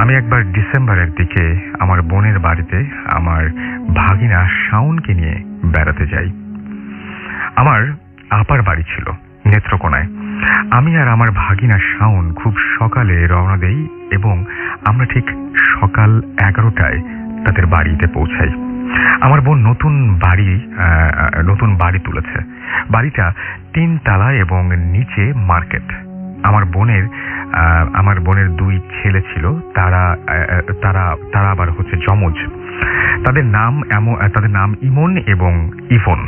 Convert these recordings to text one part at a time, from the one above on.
আমি একবার ডিসেম্বরের দিকে আমার বোনের বাড়িতে আমার ভাগিনা শাওনকে নিয়ে বেড়াতে যাই। আমার আপার বাড়ি ছিল নেত্রকোনায়। আমি আর আমার ভাগিনা শাওন খুব সকালে রওনা দেই এবং আমরা ঠিক সকাল 11টায় তাদের বাড়িতে পৌঁছাই। আমার বোন নতুন বাড়ি তুলেছে। বাড়িটা 3 তলা এবং নিচে মার্কেট। আমার বোনের 2 ছেলে ছিল, তারা আবার হচ্ছে যমজ। তাদের নাম ইমন এবং ইভন।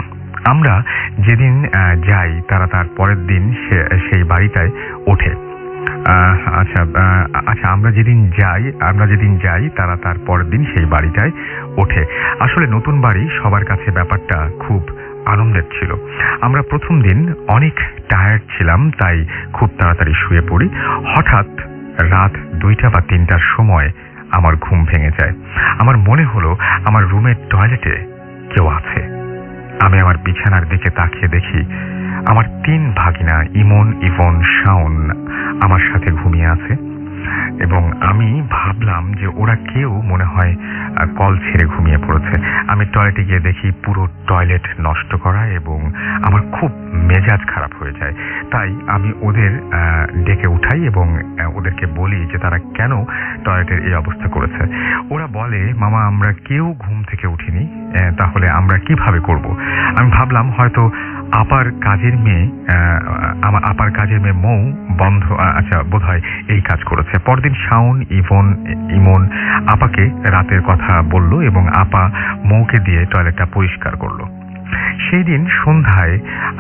আমরা যেদিন যাই তারা তার পরের দিন সেই বাড়িটায় ওঠে। আমরা যেদিন যাই তারা তার পরের দিন সেই বাড়িটায় ওঠে। আসলে নতুন বাড়ি সবার কাছে ব্যাপারটা খুব আনন্দের ছিল। আমরা প্রথম দিন অনেক টায়ার্ড ছিলাম, তাই খুব তাড়াতাড়ি শুয়ে পড়ি। হঠাৎ রাত 2টা বা 3টার সময় আমার ঘুম ভেঙে যায়। আমার মনে হলো আমার রুমের টয়লেটে কেউ আছে। আমি আমার বিছানার দিকে তাকিয়ে দেখি আমার 3 ভাগিনা ইমন, ইভন, শাওন আমার সাথে ঘুমিয়ে আছে এবং আমি ভাবলাম যে ওরা কেউ মনে হয় কল ছেড়ে ঘুমিয়ে পড়েছে। আমি টয়লেটে গিয়ে দেখি পুরো টয়লেট নষ্ট করা এবং আমার খুব মেজাজ খারাপ হয়ে যায়। তাই আমি ওদের ডেকে উঠাই এবং ওদেরকে বলি যে তারা কেন টয়লেটের এই অবস্থা করেছে। ওরা বলে, মামা আমরা কেউ ঘুম থেকে উঠিনি, তাহলে আমরা কিভাবে করব? আমি ভাবলাম হয়তো আপার কাজের মেয়ে মৌ বোধহয় এই কাজ করেছে। পরদিন শাওন, ইমন আপাকে রাতের কথা বলল এবং আপা মৌকে দিয়ে টয়লেটটা পরিষ্কার করলো। সেই দিন সন্ধ্যায়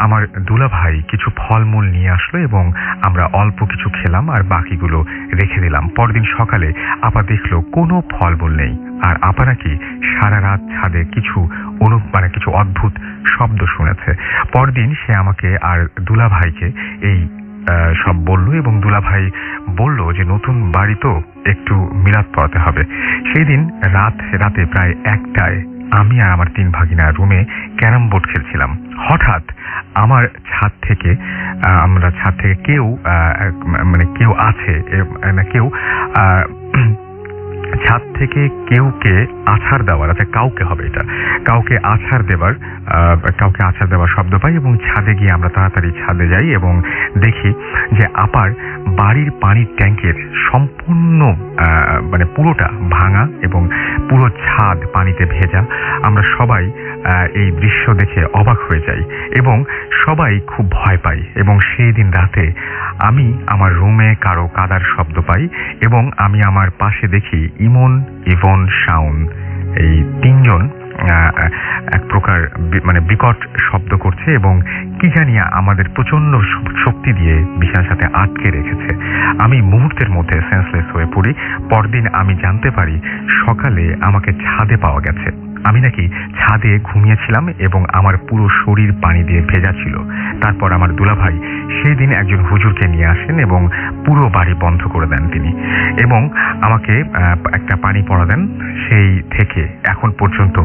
আমার দুলাভাই কিছু ফলমূল নিয়ে আসলো এবং আমরা অল্প কিছু খেলাম আর বাকিগুলো রেখে দিলাম। পরদিন সকালে আপা দেখলো কোনো ফলমূল নেই, আর আপা নাকি সারা রাত ছাদে কিছু অদ্ভুত শব্দ শুনেছে। পরদিন সে আমাকে আর দুলাভাইকে এই সব বললো এবং দুলাভাই বলল যে নতুন বাড়ি তো একটু মিলাদ পড়াতে হবে। সেই দিন রাতে প্রায় 1টায় আমি আর আমার 3 ভাগিনা রুমে ক্যারাম বোর্ড খেলছিলাম। হঠাৎ আমার ছাদ থেকে ছাদ থেকে কেউকে আছাড় দেওয়ার, কাউকে আছাড় দেওয়ার শব্দ পাই এবং ছাদে গিয়ে আমরা তাড়াতাড়ি ছাদে যাই এবং দেখি যে আপার বাড়ির পানির ট্যাঙ্কের সম্পূর্ণ পুরোটা ভাঙা এবং পুরো ছাদ পানিতে ভেজা। আমরা সবাই এই দৃশ্য দেখে অবাক হয়ে যাই এবং সবাই খুব ভয় পাই এবং সেই দিন রাতে আমি আমার রুমে কারো কাদার শব্দ পাই এবং আমি আমার পাশে দেখি ইমন, ইভন, শাওন এই 3জন এক প্রকার বিকট শব্দ করছে এবং কি জানি আমাদের প্রচন্ড শক্তি দিয়ে বিছানার সাথে আটকে রেখেছে। আমি মুহূর্তের মধ্যে সেন্সলেস হয়ে পড়ি। পরদিন আমি জানতে পারি সকালে আমাকে ছাদে পাওয়া গেছে। আমি নাকি ছাদে ঘুমিয়েছিলাম এবং আমার পুরো শরীর পানি দিয়ে ভেজা ছিল। তারপর আমার দুলাভাই সেই দিন একজন হুজুরকে নিয়ে আসেন এবং পুরো বাড়ি বন্ধ করে দেন তিনি এবং আমাকে একটা পানি পড়া দেন। সেই থেকে এখন পর্যন্ত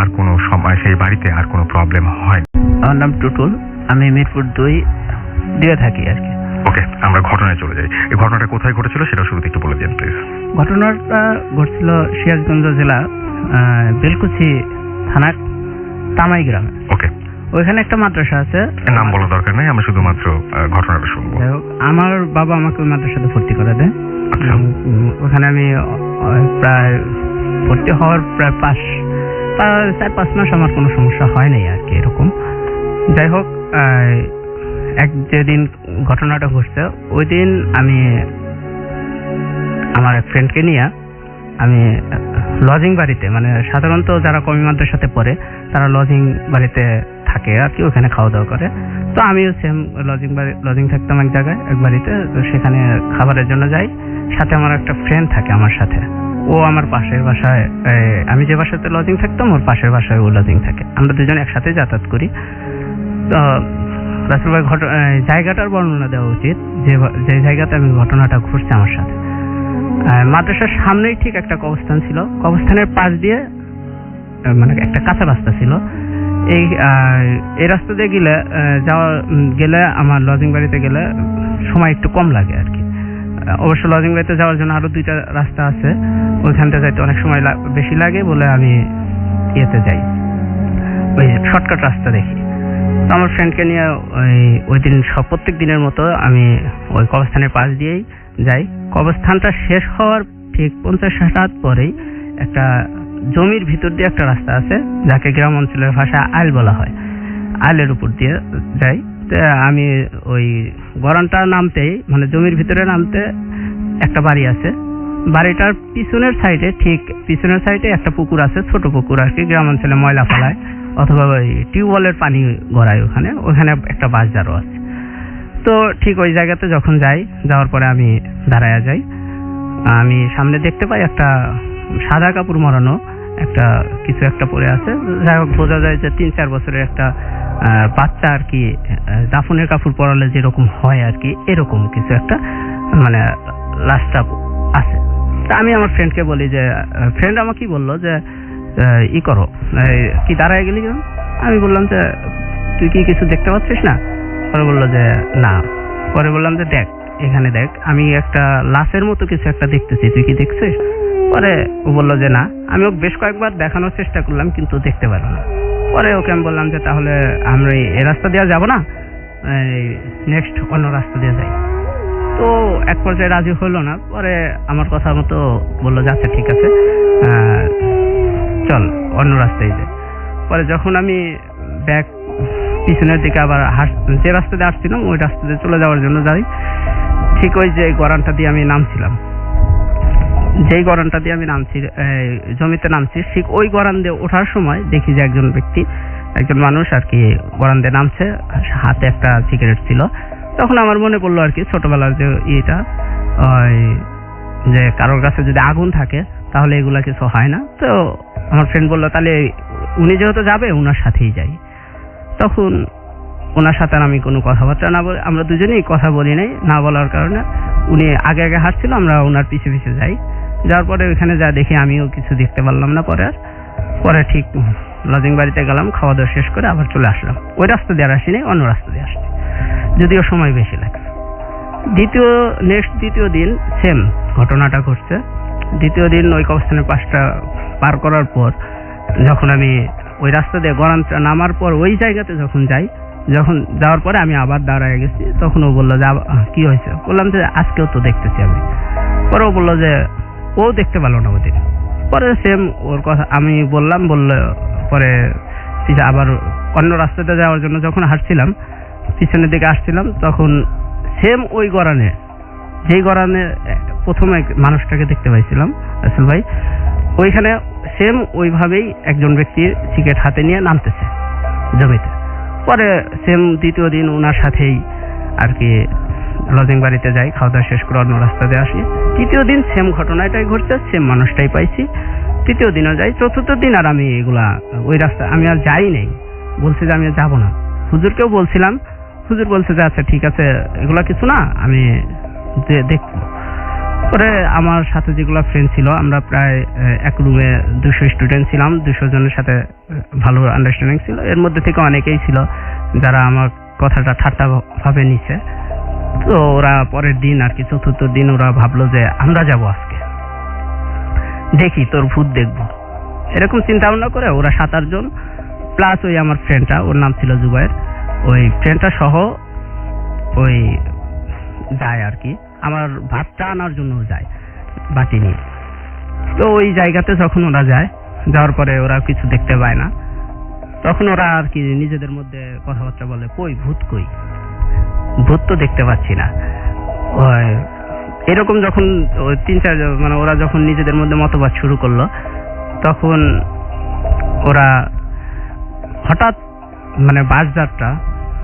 আর কোনো সময় সেই বাড়িতে আর কোনো প্রবলেম হয়নি। আমার নাম টুটুল, আমি মিরপুর 2 থাকি আর কি। ওকে, আমরা ঘটনায় চলে যাই। এই ঘটনাটা কোথায় ঘটেছিল সেটা শুরুতে একটু বলে দিন প্লিজ। ঘটনাটা ঘটছিল সিরাজগঞ্জ জেলা বেলকুচি থানার তামাই গ্রামে। ওকে, ওইখানে একটা মাদ্রাসা আছে। নাম বলার দরকার নেই, আমরা শুধুমাত্র ঘটনাটা শুনবো। আমার বাবা আমাকে ওই মাদ্রাসাতে ভর্তি করে দেয়। ওখানে আমি প্রায় ভর্তি হওয়ার প্রায় 4-5 মাস আমার কোনো সমস্যা হয় নাই আর কি এরকম। যাই হোক, যেদিন ঘটনাটা ঘটছে ওই দিন আমি আমার এক ফ্রেন্ডকে নিয়ে আমি লজিং বাড়িতে, সাধারণত যারা কমি মাদ্রাসাতে পড়ে তারা লজিং বাড়িতে থাকে আর কি, ওখানে খাওয়া দাওয়া করে। তো আমিও সেম লজিং থাকতাম এক জায়গায়, এক বাড়িতে। তো সেখানে খাবারের জন্য যাই। সাথে আমার একটা ফ্রেন্ড থাকে আমার সাথে, ও আমার পাশের বাসায়, আমি যে বাসাতে লজিং থাকতাম ওর পাশের বাসায় ও লজিং থাকে। আমরা দুজন একসাথে যাতায়াত করি। তো রাসেল ভাই জায়গাটার বর্ণনা দেওয়া উচিত, যে জায়গাতে আমি ঘটনাটা ঘটছে আমার সাথে। মাদ্রাসার সামনেই ঠিক একটা কবরস্থান ছিল। কবরস্থানের পাশ দিয়ে একটা কাঁচা রাস্তা ছিল। এই রাস্তা দিয়ে গেলে আমার লজিং বাড়িতে গেলে সময় একটু কম লাগে আর কি। অবশ্য লজিং বাড়িতে যাওয়ার জন্য আরো 2টা রাস্তা আছে, ওইখানটা যাইতে অনেক সময় বেশি লাগে বলে আমি ইয়েতে যাই, ওই শর্টকাট রাস্তা দেখি। তো আমার ফ্রেন্ডকে নিয়ে ওই দিন প্রত্যেক দিনের মতো আমি ওই কবরস্থানের পাশ দিয়েই যাই। কবরস্থানটা শেষ হওয়ার ঠিক 50-60 হাত পরেই একটা জমির ভিতর দিয়ে একটা রাস্তা আছে, যাকে গ্রাম অঞ্চলের ভাষায় আইল বলা হয়। আইলের উপর দিয়ে যাই। আমি ওই গরানটা নামতেই, মানে জমির ভিতরে নামতে একটা বাড়ি আছে। বাড়িটার পিছনের সাইডে, ঠিক পিছনের সাইডে একটা পুকুর আছে, ছোট পুকুর আর কি, গ্রাম অঞ্চলে ময়লা ফেলায় অথবা ওই টিউবওয়েলের পানি গড়ায়, ওখানে একটা বাঁশঝাড়ও আছে। তো ঠিক ওই জায়গাতে যখন যাই, যাওয়ার পরে আমি দাঁড়ায়া যাই, আমি সামনে দেখতে পাই একটা সাদা কাপড় মরানো একটা কিছু একটা পড়ে আছে। যাই হোক, বোঝা যায় যে 3-4 বছরের একটা বাচ্চা আর কি, দাফনের কাপড় পরালে যেরকম হয় আর কি, এরকম কিছু একটা মানে লাশটা আছে। তা আমি আমার ফ্রেন্ডকে বলি যে, ফ্রেন্ড আমাকে কি বললো যে ই করো, কি দাঁড়ায় গেলি কেন? আমি বললাম যে তুই কি কিছু দেখতে পাচ্ছিস না? পরে বললো যে না। পরে বললাম যে দেখ, এখানে দেখ, আমি একটা লাশের মতো কিছু একটা দেখতেছি, তুই কি দেখছিস? পরে ও বললো যে না। আমি ওকে বেশ কয়েকবার দেখানোর চেষ্টা করলাম, কিন্তু দেখতে পারলো না। পরে ওকে আমি বললাম যে তাহলে আমরা এই রাস্তা দিয়ে যাবো না, নেক্সট অন্য রাস্তা দিয়ে যাই। তো এক পর্যায়ে রাজি হলো না। পরে আমার কথা মতো বললো যে আচ্ছা ঠিক আছে, চল অন্য রাস্তায় যাই। পরে যখন আমি ব্যাক পিছনের দিকে আবার যে রাস্তা দিয়ে আসছিলাম ওই রাস্তা দিয়ে চলে যাওয়ার জন্য যাই, ঠিক ওই যে গরানটা দিয়ে আমি নামছিলাম, যেই গরানটা দিয়ে আমি নামছি, জমিতে নামছি, ঠিক ওই গরান দিয়ে ওঠার সময় দেখি যে একজন মানুষ আর কি গরান দিয়ে নামছে, হাতে একটা সিগারেট ছিল। তখন আমার মনে পড়লো আর কি ছোটবেলার যে ইয়েটা, যে কারোর কাছে যদি আগুন থাকে তাহলে এগুলা কিছু হয় না। তো আমার ফ্রেন্ড বললো তাহলে উনি যেহেতু যাবে ওনার সাথেই যাই। তখন ওনার সাথে আমি কোনো কথাবার্তা না বলে, আমরা দুজনেই কথা বলি নাই, না বলার কারণে উনি আগে আগে হাঁটছিল, আমরা ওনার পিছে পিছে যাই। যাওয়ার পরে ওইখানে যা দেখি আমিও কিছু দেখতে পারলাম না। পরে ঠিক লজিং বাড়িতে গেলাম, খাওয়া দাওয়া শেষ করে আবার চলে আসলাম। ওই রাস্তা দিয়ে আর আসিনি, অন্য রাস্তা দিয়ে আসছি, যদিও সময় বেশি লাগছে। দ্বিতীয় দিন সেম ঘটনাটা ঘটছে। দ্বিতীয় দিন ওই কবরস্থানের পাশটা পার করার পর যখন আমি ওই রাস্তা দিয়ে গরানটা নামার পর ওই জায়গাতে যখন যাওয়ার পরে আমি আবার দাঁড়ায় গেছি, তখন ও বললো যে কি হয়েছে? বললাম যে আজকেও তো দেখতেছি আমি। পরে ও বললো যে ও দেখতে পেলো না ওদিন। পরে সেম ওর কথা আমি বললাম, পরে আবার অন্য রাস্তাতে যাওয়ার জন্য যখন হাঁটছিলাম, পিছনের দিকে আসছিলাম, তখন সেম ওই গরানে, যেই গরানে প্রথমে মানুষটাকে দেখতে পাইছিলাম রাসেল ভাই, ওইখানে সেম ওইভাবেই একজন ব্যক্তি সিগারেট হাতে নিয়ে নামতেছে জমিতে। পরে সেম দ্বিতীয় দিন ওনার সাথেই আর কি লজিং বাড়িতে যাই, খাওয়া দাওয়া শেষ করে অন্য রাস্তাতে আসি। তৃতীয় দিন সেম ঘটনাটাই ঘটছে, সেম মানুষটাই পাইছি। তৃতীয় দিনও যাই। চতুর্থ দিন আর আমি ওই রাস্তা আমি আর যাই নেই, বলছি যে আমি আর যাবো না। হুজুরকেও বলছিলাম, হুজুর বলছে যে আচ্ছা ঠিক আছে, এগুলা কিছু না, আমি দেখবো। পরে আমার সাথে যেগুলো ফ্রেন্ড ছিল, আমরা প্রায় এক রুমে 200 স্টুডেন্ট ছিলাম, 200 জনের সাথে ভালো আন্ডারস্ট্যান্ডিং ছিল। এর মধ্যে থেকে অনেকেই ছিল যারা আমার কথাটা ঠাট্টা ভাবে নিছে। তো ওরা পরের দিন আর কি চতুর্থ দিন ওরা ভাবলো যে আমরা যাব আজকে, দেখি তোর ভূত দেখবো, এরকম চিন্তা ভাবনা করে ওরা 7-8 জন প্লাস ওই আমার ফ্রেন্ডটা, ওর নাম ছিল জুবায়ের, ওই ফ্রেন্ডটা সহ ওই যায় আর কি আমার ভাতটা আনার জন্য যায় বাটি নিয়ে। তো ওই জায়গাতে যখন ওরা যায়, যাওয়ার পরে ওরা কিছু দেখতে পায় না, তখন ওরা আর কি নিজেদের মধ্যে কথাবার্তা বলে, কই ভূত, কই ভূত তো দেখতে পাচ্ছি না। এরকম যখন 3-4 মানে ওরা যখন নিজেদের মধ্যে মতবাদ শুরু করলো, তখন ওরা হঠাৎ মানে বাঁশঝাড়টা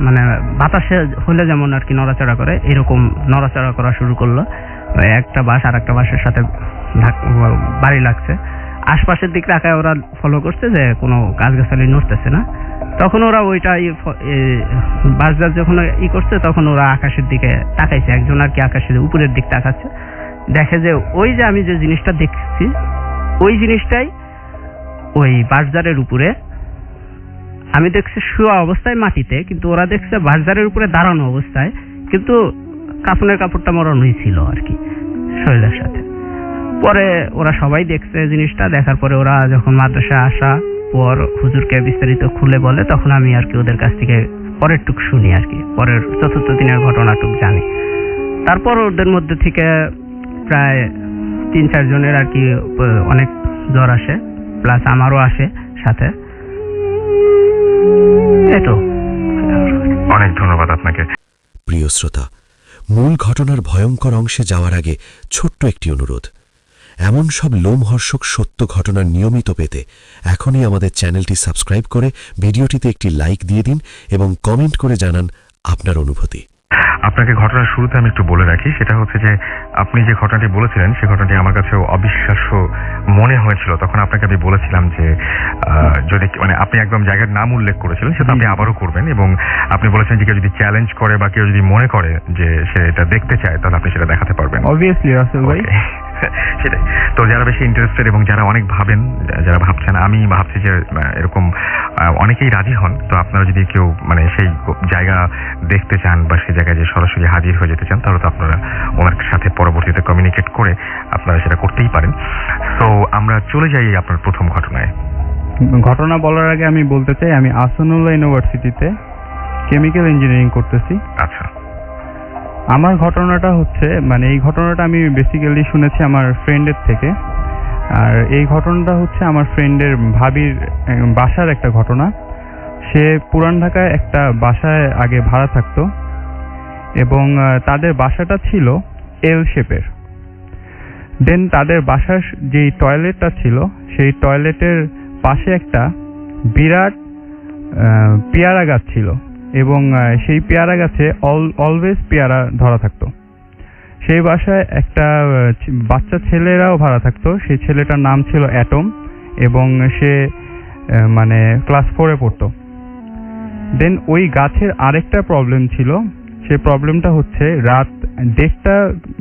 মানে বাতাসে হলে যেমন আর কি নড়াচড়া করে, এরকম নড়াচড়া করা শুরু করলো। একটা বাঁশ আর একটা বাঁশের সাথে বাড়ি লাগছে। আশপাশের দিকে তাকায় ওরা ফলো করছে যে কোনো গাছগাছালি নড়তেছে না। তখন ওরা ওইটা বাঁশঝাড় যখন করছে, তখন ওরা আকাশের দিকে তাকাইছে, একজন আর কি আকাশের উপরের দিক তাকাচ্ছে, দেখে যে ওই যে আমি যে জিনিসটা দেখছি ওই জিনিসটাই ওই বাঁশঝাড়ের উপরে, আমি দেখছি শোয়া অবস্থায় মাটিতে, কিন্তু ওরা দেখছে বাঁশঝাড়ের উপরে দাঁড়ানো অবস্থায়, কিন্তু কাফনের কাপড়টা মরণই ছিল আর কি শরীরের সাথে। পরে ওরা সবাই দেখছে জিনিসটা, দেখার পরে ওরা যখন মাদ্রাসায় আসা পর হুজুরকে বিস্তারিত খুলে বলে, তখন আমি আর কি ওদের কাছ থেকে পরের টুক শুনি আর কি, পরের চতুর্থ দিনের ঘটনাটুক জানি। তারপর ওদের মধ্যে থেকে প্রায় 3-4 জনের আর কি অনেক জ্বর আসে, প্লাস আমারও আসে সাথে। এতো। অনেক ধন্যবাদ আপনাকে। প্রিয় শ্রোতা, মূল ঘটনার ভয়ঙ্কর অংশে যাওয়ার আগে ছোট্ট একটি অনুরোধ। এমন সব লোমহর্ষক সত্য ঘটনা নিয়মিত পেতে এখনই আমাদের চ্যানেলটি সাবস্ক্রাইব করে ভিডিওটিতে একটি লাইক দিয়ে দিন এবং কমেন্ট করে জানান আপনার অনুভূতি। আপনাকে ঘটনার শুরুতে আমি একটু বলে রাখি, সেটা হচ্ছে যে আপনি যে ঘটনাটি বলেছিলেন সে ঘটনাটি আমার কাছেও অবিশ্বাস্য মনে হয়েছিল। তখন আপনাকে আমি বলেছিলাম যে যদি মানে আপনি একদম জায়গার নাম উল্লেখ করেছিলেন, সেটা আপনি আবারও করবেন, এবং আপনি বলেছেন যে কেউ যদি চ্যালেঞ্জ করে বা কেউ যদি মনে করে যে সে এটা দেখতে চায় তাহলে আপনি সেটা দেখাতে পারবেন। অবভিয়াসলি রাসেল ভাই। সেটাই তো, যারা বেশি ইন্টারেস্টেড এবং যারা অনেক ভাবেন, যারা ভাবছেন, আমি ভাবছি যে এরকম অনেকেই রাজি হন, তো আপনারা যদি কেউ মানে সেই জায়গা দেখতে চান বা সেই জায়গায় যে সরাসরি হাজির হয়ে যেতে চান, তাহলে তো আপনারা ওনার সাথে পরবর্তীতে কমিউনিকেট করে আপনারা সেটা করতেই পারেন। তো আমরা চলে যাই আপনার প্রথম ঘটনায়। ঘটনা বলার আগে আমি বলতে চাই, আমি আহসানুল্লাহ ইউনিভার্সিটিতে কেমিক্যাল ইঞ্জিনিয়ারিং করতেছি। আচ্ছা। আমার ঘটনাটা হচ্ছে, মানে এই ঘটনাটা আমি বেসিক্যালি শুনেছি আমার ফ্রেন্ডের থেকে। আর এই ঘটনাটা হচ্ছে আমার ফ্রেন্ডের ভাবির বাসার একটা ঘটনা। সে পুরান ঢাকায় একটা বাসায় আগে ভাড়া থাকতো এবং তাদের বাসাটা ছিল এল শেপের। দেন তাদের বাসার যেই টয়লেটটা ছিল সেই টয়লেটের পাশে একটা বিরাট পেয়ারা গাছ ছিল এবং সেই পেয়ারা গাছে অলওয়েজ পেয়ারা ধরা থাকতো। সেই বাসায় একটা বাচ্চা ছেলেরাও ভাড়া থাকতো। সেই ছেলেটার নাম ছিল অ্যাটম এবং সে মানে ক্লাস 4-এ পড়তো। দেন ওই গাছের আরেকটা প্রবলেম ছিল। সেই প্রবলেমটা হচ্ছে রাত 1:30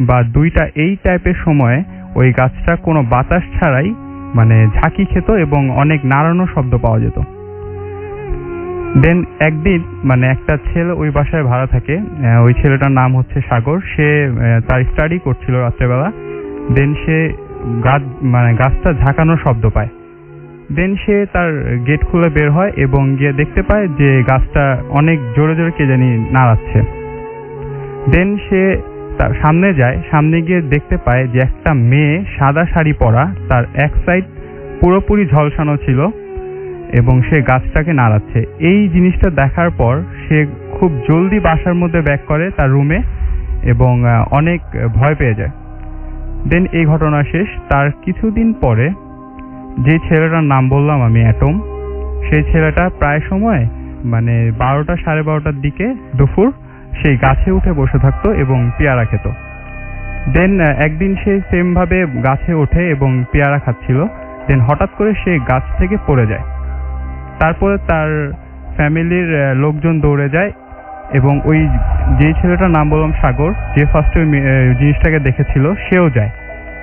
বা 2টা এই টাইপের সময়ে ওই গাছটা কোনো বাতাস ছাড়াই মানে ঝাঁকি খেত এবং অনেক নাড়ানো শব্দ পাওয়া যেত। দেন একদিন মানে একটা ছেলে ওই বাসায় ভাড়া থাকে, ওই ছেলেটার নাম হচ্ছে সাগর। সে তার স্টাডি করছিল রাত্রেবেলা। দেন সে গাছটা ঝাঁকানোর শব্দ পায়। দেন সে তার গেট খুলে বের হয় এবং গিয়ে দেখতে পায় যে গাছটা অনেক জোরে জোরে কে জানি নাড়াচ্ছে। দেন সে তার সামনে যায়, সামনে গিয়ে দেখতে পায় যে একটা মেয়ে সাদা শাড়ি পরা, তার এক সাইড পুরোপুরি ঝলসানো ছিল এবং সে গাছটাকে নাড়াচ্ছে। এই জিনিসটা দেখার পর সে খুব জলদি বাসার মধ্যে ব্যাক করে তার রুমে এবং অনেক ভয় পেয়ে যায়। দেন এই ঘটনা শেষ। তার কিছুদিন পরে যে ছেলেটার নাম বললাম আমি অ্যাটম, সেই ছেলেটা প্রায় সময় মানে 12টা 12:30টার দিকে দুপুর সেই গাছে উঠে বসে থাকতো এবং পেয়ারা খেত। দেন একদিন সে সেম ভাবে গাছে ওঠে এবং পেয়ারা খাচ্ছিল। দেন হঠাৎ করে সে গাছ থেকে পড়ে যায়। তারপরে তার ফ্যামিলির লোকজন দৌড়ে যায় এবং ওই যে ছেলেটার নাম বললাম সাগর, যে ফার্স্টে জিনিসটাকে দেখেছিল, সেও যায়।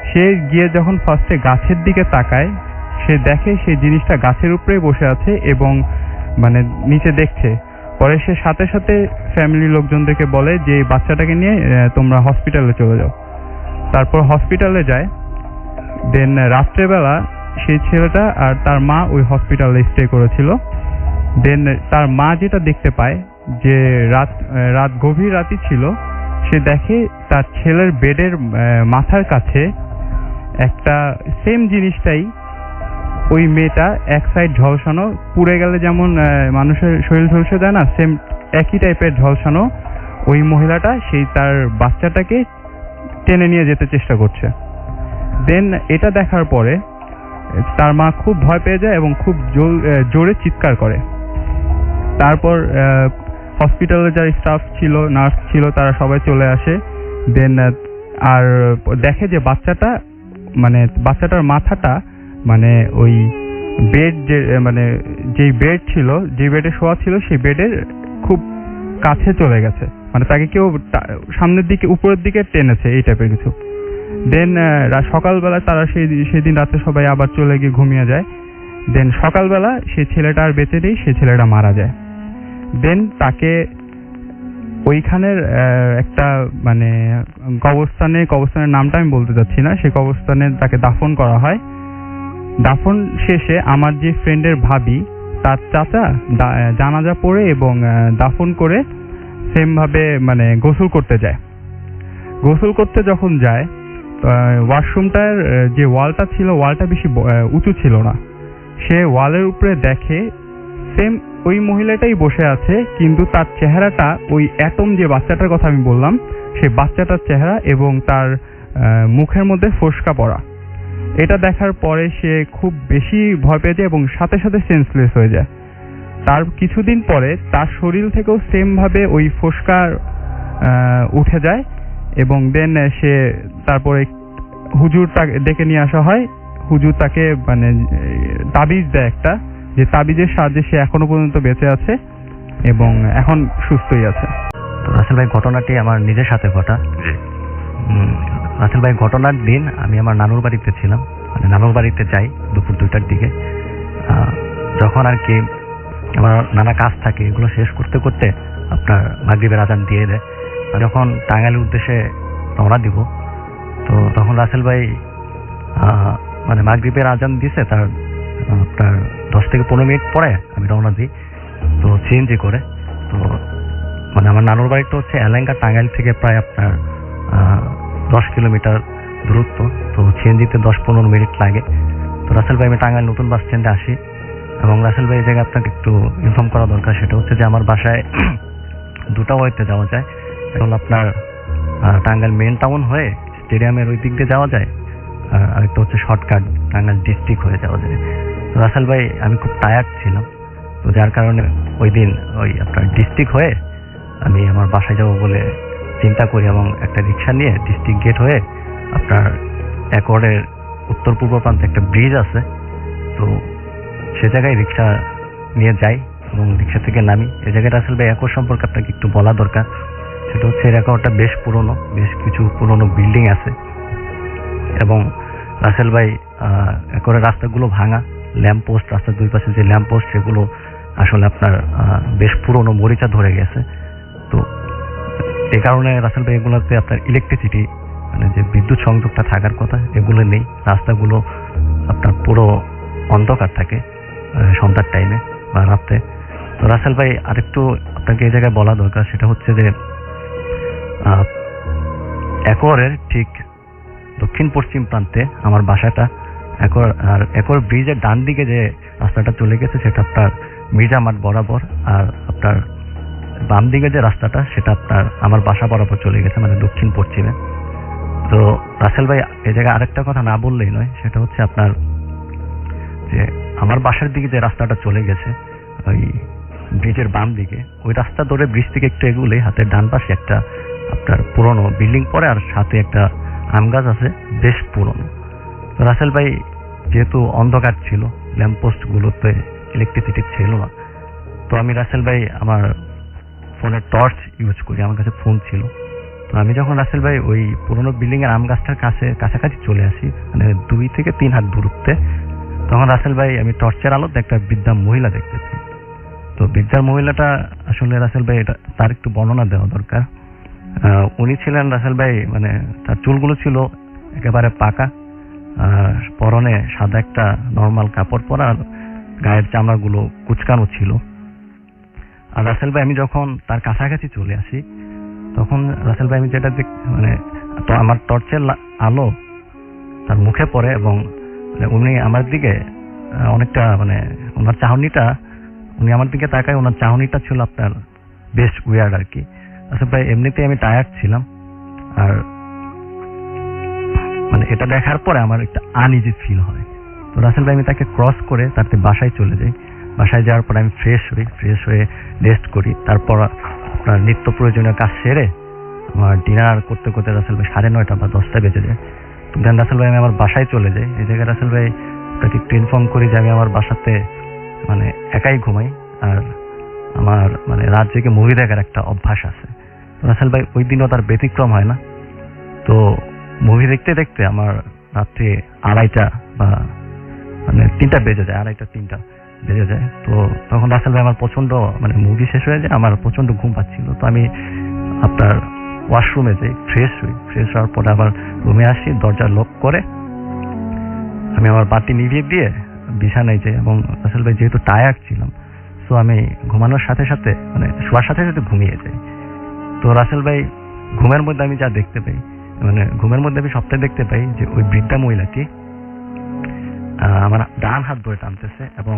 সে গিয়ে যখন ফার্স্টে গাছের দিকে তাকায়, সে দেখে সেই জিনিসটা গাছের উপরেই বসে আছে এবং মানে নিচে দেখছে। পরে সে সাথে সাথে ফ্যামিলির লোকজনদেরকে বলে যে বাচ্চাটাকে নিয়ে তোমরা হসপিটালে চলে যাও। তারপর হসপিটালে যায়। দেন রাত্রেবেলা সেই ছেলেটা আর তার মা ওই হসপিটালে স্টে করেছিল। দেন তার মা যেটা দেখতে পায় যে রাত গভীর রাতই ছিল, সে দেখে তার ছেলের বেডের মাথার কাছে একটা সেম জিনিসটাই, ওই মেয়েটা এক সাইড ঝলসানো, পুড়ে গেলে যেমন মানুষের শরীর ঝলসে দেয় না, সেম একই টাইপের ঝলসানো ওই মহিলাটা সেই তার বাচ্চাটাকে টেনে নিয়ে যেতে চেষ্টা করছে। দেন এটা দেখার পরে তার মা খুব ভয় পেয়ে যায় এবং খুব জোরে চিৎকার করে। তারপর হসপিটালে যারা স্টাফ ছিল, নার্স ছিল, তারা সবাই চলে আসে। দেন আর দেখে যে বাচ্চাটার মাথাটা মানে ওই বেড যেই বেড ছিল, যে বেডে শোয়া ছিল, সেই বেডের খুব কাছে চলে গেছে, মানে তাকে কেউ সামনের দিকে উপরের দিকে টেনেছে, এই টাইপের কিছু। দেন সকালবেলা তারা সেদিন রাতে সবাই আবার চলে গিয়ে ঘুমিয়ে যায়। দেন সকালবেলা সেই ছেলেটা আর বেঁচে নেই, সেই ছেলেটা মারা যায়। দেন তাকে ওইখানের একটা মানে কবরস্থানের নামটা আমি বলতে চাচ্ছি না, সেই কবরস্থানে তাকে দাফন করা হয়। দাফন শেষে আমার যে ফ্রেন্ডের ভাবি তার চাচা জানাজা পড়ে এবং দাফন করে সেম ভাবে মানে গোসল করতে যায়। গোসল করতে যখন যায় ওয়াশরুমটার যে ওয়ালটা ছিল ওয়ালটা বেশি উঁচু ছিল না, সে ওয়ালের উপরে দেখে সেম ওই মহিলাটাই বসে আছে, কিন্তু তার চেহারাটা ওই অ্যাটম যে বাচ্চাটার কথা আমি বললাম সেই বাচ্চাটার চেহারা এবং তার মুখের মধ্যে ফোসকা পড়া। এটা দেখার পরে সে খুব বেশি ভয় পেয়ে যায় এবং সাথে সাথে সেন্সলেস হয়ে যায়। তার কিছুদিন পরে তার শরীর থেকেও সেম ভাবে ওই ফোসকা উঠে যায় এবং দেন সে তারপরে হুজুর তাকে ডেকে নিয়ে আসা হয়। হুজুর তাকে মানে তাবিজ দেয় একটা, যে তাবিজের সাহায্যে সে এখনো পর্যন্ত বেঁচে আছে এবং এখন সুস্থই আছে। তো রাসেল ভাই, ঘটনাটি আমার নিজের সাথে ঘটা। রাসেল ভাই, ঘটনার দিন আমি আমার নানুর বাড়িতে ছিলাম, মানে নানুর বাড়িতে যাই দুপুর 2টার দিকে। যখন আর কি আমার নানা কাজ থাকে এগুলো শেষ করতে করতে আপনার মাগরিবের আজান দিয়ে দেয়। যখন টাঙ্গাইলের উদ্দেশ্যে রওনা দিব, তো তখন রাসেল ভাই মানে মাগরিবের আজান দিয়েছে তার আপনার 10 থেকে 15 মিনিট পরে আমি রওনা দিই, তো সিএনজি করে। তো মানে আমার নানুর বাড়িটা হচ্ছে এলাঙ্গা টাঙ্গাইল থেকে প্রায় আপনার 10 কিলোমিটার দূরত্ব। তো সিএনজিতে 10-15 মিনিট লাগে। তো রাসেল ভাই, আমি টাঙ্গাইল নতুন বাস স্ট্যান্ডে আসি এবং রাসেল ভাই এই জায়গায় আপনাকে একটু ইনফর্ম করা দরকার। সেটা হচ্ছে যে আমার বাসায় 2টা ওয়েতে যাওয়া যায়। এখন আপনার টাঙ্গাইল মেন টাউন হয়ে স্টেডিয়ামের ওই দিক দিয়ে যাওয়া যায়, আর আরেকটা হচ্ছে শর্টকাট টাঙ্গাইল ডিস্ট্রিক্ট হয়ে যাওয়া যায়। তো রাসেল ভাই, আমি খুব টায়ার্ড ছিলাম, তো যার কারণে ওই দিন ওই আপনার ডিস্ট্রিক্ট হয়ে আমি আমার বাসায় যাব বলে চিন্তা করি এবং একটা রিক্সা নিয়ে ডিস্ট্রিক্ট গেট হয়ে আপনার অ্যাকর্ডের উত্তর পূর্ব প্রান্তে একটা ব্রিজ আছে, তো সে জায়গায় রিক্সা নিয়ে যাই এবং রিক্সা থেকে নামি। এই জায়গায় রাসেল ভাই অ্যাকর্ড সম্পর্কে আপনাকে একটু বলা দরকার। সেটা হচ্ছে এই অ্যাকর্ডটা বেশ পুরনো, বেশ কিছু পুরনো বিল্ডিং আছে এবং রাসেল ভাই অ্যাকর্ডের রাস্তাগুলো ভাঙা, ল্যাম্প পোস্ট, রাস্তার দুই পাশে যে ল্যাম্প পোস্ট সেগুলো আসলে আপনার বেশ পুরনো, মরিচা ধরে গেছে। তো এই কারণে রাসেল ভাই এগুলোতে আপনার ইলেকট্রিসিটি মানে যে বিদ্যুৎ সংযোগটা থাকার কথা এগুলো নেই। রাস্তাগুলো আপনার পুরো অন্ধকার থাকে সন্ধ্যার টাইমে বা রাত্রে। তো রাসেল ভাই, আরেকটু আপনাকে এই জায়গায় বলা দরকার, সেটা হচ্ছে যে অ্যাকোয়ারের ঠিক দক্ষিণ পশ্চিম প্রান্তে আমার বাসাটা। অ্যাকোয়ার ব্রিজের ডান দিকে যে রাস্তাটা চলে গেছে সেটা আপনার মির্জা মাঠ বরাবর, আর আপনার বাম দিকে যে রাস্তাটা সেটা আপনার আমার বাসা বরাবর চলে গেছে, মানে দক্ষিণ পশ্চিমে। তো রাসেল ভাই, এই জায়গায় আরেকটা কথা না বললেই নয়, সেটা হচ্ছে আপনার যে আমার বাসার দিকে যে রাস্তাটা চলে গেছে ওই ব্রিজের বাম দিকে, ওই রাস্তা ধরে ব্রিজ থেকে একটু এগুলেই হাতের ডান পাশে একটা আপনার পুরনো বিল্ডিং পড়ে, আর সাথে একটা আম গাছ আছে বেশ পুরনো। তো রাসেল ভাই, যেহেতু অন্ধকার ছিল, ল্যাম্পপোস্টগুলোতে ইলেকট্রিসিটি ছিল না, তো আমি রাসেল ভাই আমার ফোনে টর্চ ইউজ করি, আমার কাছে ফোন ছিল। তো আমি যখন রাসেল ভাই ওই পুরনো বিল্ডিং এর আম গাছটার কাছাকাছি চলে আসি, মানে 2 থেকে 3 হাত দূরত্বে, তখন রাসেল ভাই আমি টর্চের আলোতে একটা বৃদ্ধা মহিলা দেখতেছি। তো বৃদ্ধার মহিলাটা আসলে রাসেল ভাই এটা তার একটু বর্ণনা দেওয়া দরকার। উনি ছিলেন রাসেল ভাই, মানে তার চুলগুলো ছিল একেবারে পাকা, পরনে সাদা একটা নর্মাল কাপড় পরা, আর গায়ের চামড়াগুলো কুচকানো ছিল। আর রাসেল ভাই, আমি যখন তার কাছাকাছি চলে আসি তখন রাসেল ভাই আমি যেটা মানে তো আমার টর্চের আলো তার মুখে পড়ে এবং উনি আমার দিকে অনেকটা মানে ওনার চাহনিটা, উনি আমার দিকে তাকায়, ওনার চাহনিটা ছিল আপনার বেশ উইয়ার্ড আর কি। রাসেল ভাই, এমনিতেই আমি টায়ার্ড ছিলাম, আর মানে এটা দেখার পরে আমার একটা আনইজি ফিল হয়। তো রাসেল ভাই, আমি তাকে ক্রস করে তাতে বাসায় চলে যাই। বাসায় যাওয়ার পরে আমি ফ্রেশ হয়ে রেস্ট করি। তারপর আপনার নিত্য প্রয়োজনীয় কাজ সেরে আমার ডিনার করতে করতে রাসেল ভাই 9:30 বা 10টা বেজে যায়। তো দেন রাসেল ভাই, আমি আমার বাসায় চলে যাই। এই জায়গায় রাসেল ভাই আপনাকে একটু ইনফর্ম করি যে আমি আমার বাসাতে মানে একাই ঘুমাই, আর আমার মানে রাত জেগে মুভি দেখার একটা অভ্যাস আছে। তো রাসেল ভাই, ওই দিনও তার ব্যতিক্রম হয় না। তো মুভি দেখতে দেখতে আমার রাত্রে 2:30 বা মানে 3টা বেজে যায়, 2:30-3টা বেজে যায়। তো তখন রাসেল ভাই আমার প্রচন্ড মানে মুভি শেষ হয়ে যায়, আমার প্রচন্ড ঘুম পাচ্ছিল। তো আমি আপনার ওয়াশরুমে যাই, ফ্রেশ হওয়ার পরে আবার রুমে আসি, দরজা লক করে আমি আমার বাতি নিভিয়ে দিয়ে বিছানায় যাই। এবং রাসেল ভাই যেহেতু টায়ার্ড ছিলাম, সো আমি ঘুমানোর সাথে সাথে মানে শোয়ার সাথে সাথে ঘুমিয়ে যাই। তো রাসেল ভাই ঘুমের মধ্যে আমি যা দেখতে পাই, মানে ঘুমের মধ্যে আমি সবটাই দেখতে পাই যে ওই বৃদ্ধা মহিলাটি আমার ডান হাত ধরে টানতেছে, এবং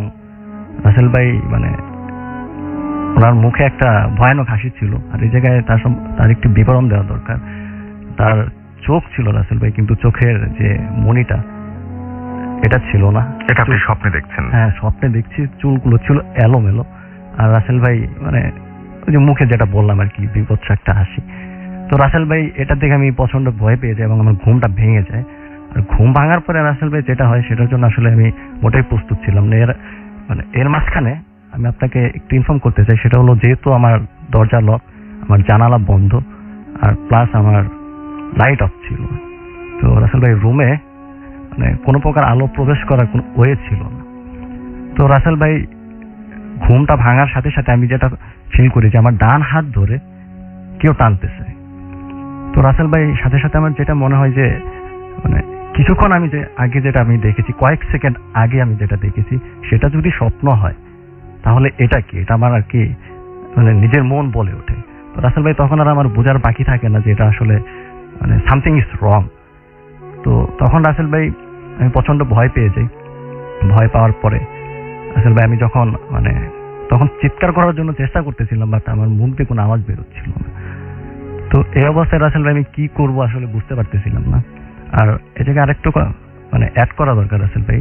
রাসেল ভাই মানে ওনার মুখে একটা ভয়ানক হাসি ছিল। আর এই জায়গায় তার একটি বিবরণ দেওয়া দরকার। তার চোখ ছিল রাসেল ভাই, কিন্তু চোখের যে মণিটা এটা ছিল না। এটা আপনি স্বপ্নে দেখছেন? হ্যাঁ, স্বপ্নে দেখছি। চুলগুলো ছিল এলোমেলো। আর রাসেল ভাই মানে ওই যে মুখে যেটা বললাম আর কি, বিভৎস একটা হাসি। তো রাসেল ভাই এটা দেখে আমি প্রচন্ড ভয় পেয়ে যাই এবং আমার ঘুমটা ভেঙে যায়। আর ঘুম ভাঙার পরে রাসেল ভাই যেটা হয় সেটার জন্য আসলে আমি মোটেই প্রস্তুত ছিলাম না। এর মাঝখানে আমি আপনাকে একটু ইনফর্ম করতে চাই, সেটা হলো যেহেতু আমার দরজা লক, আমার জানালা বন্ধ, আর প্লাস আমার লাইট অফ ছিল, তো রাসেল ভাই রুমে মানে কোনো প্রকার আলো প্রবেশ করার কোনো ওয়ে ছিল না। তো রাসেল ভাই ঘুমটা ভাঙার সাথে সাথে আমি যেটা ফিল করি যে আমার ডান হাত ধরে কেউ টানতেছে। তো রাসেল ভাই সাথে সাথে আমার যেটা মনে হয় যে মানে কিছুক্ষণ আমি যে আগে যেটা আমি দেখেছি, কয়েক সেকেন্ড আগে আমি যেটা দেখেছি, সেটা যদি স্বপ্ন হয় তাহলে এটা কি, এটা আমার আর কি মানে নিজের মন বলে ওঠে। তো রাসেল ভাই তখন আর আমার বোঝার বাকি থাকে না যে এটা আসলে মানে সামথিং ইজ রং। তো তখন রাসেল ভাই আমি প্রচন্ড ভয় পেয়ে যাই। ভয় পাওয়ার পরে রাসেল ভাই আমি যখন মানে তখন চিৎকার করার জন্য চেষ্টা করতেছিলাম, বাট আমার মুখ দিয়ে কোনো আওয়াজ বেরোচ্ছিল না। তো এই অবস্থায় রাসেল ভাই আমি কি করব আসলে বুঝতে পারতেছিলাম না। আর এটাকে আরেকটু মানে অ্যাড করা দরকার রাসেল ভাই,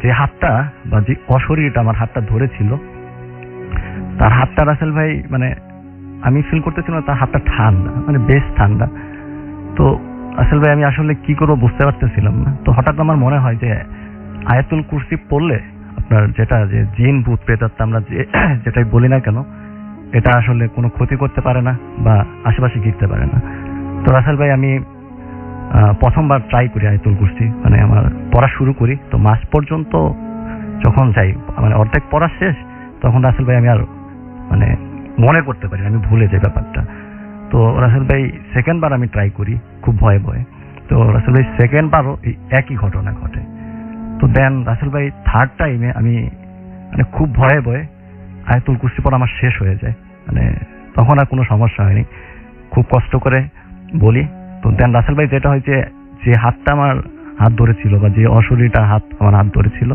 যে হাতটা বা যে অশরীরটা আমার হাতটা ধরেছিল, তার হাতটা রাসেল ভাই মানে আমি ফিল করতেছিলাম তার হাতটা ঠান্ডা, মানে বেশ ঠান্ডা। তো রাসেল ভাই আমি আসলে কি করবো বুঝতে পারতেছিলাম না। তো হঠাৎ আমার মনে হয় যে আয়াতুল কুরসি পড়লে আপনার যেটা যে জিন ভূত প্রেতাত্মা আমরা যেটাই বলি না কেন, এটা আসলে কোনো ক্ষতি করতে পারে না বা আশেপাশে ঘিরতে পারে না। তো রাসেল ভাই আমি প্রথমবার ট্রাই করি আয়াতুল কুরসি, মানে আমার পড়া শুরু করি। তো মাস পর্যন্ত যখন যাই, মানে অর্ধেক পড়া শেষ, তখন রাসেল ভাই আমি আর মানে মনে করতে পারি, আমি ভুলে যাই ব্যাপারটা। তো রাসেল ভাই সেকেন্ড বার আমি ট্রাই করি খুব ভয়ে ভয়ে। তো রাসেল ভাই সেকেন্ড বারও এই একই ঘটনা ঘটে। তো দেন রাসেল ভাই থার্ড টাইমে আমি মানে খুব ভয়ে ভয়ে আয়াতুল কুরসি পড়া আমার শেষ হয়ে যায়। মানে তখন আর কোনো সমস্যা হয়নি, খুব কষ্ট করে বলি। তো দেন রাসেল ভাই যেটা হয় যে হাতটা আমার হাত ধরেছিল বা যে অশরীরটা হাত আমার হাত ধরেছিল,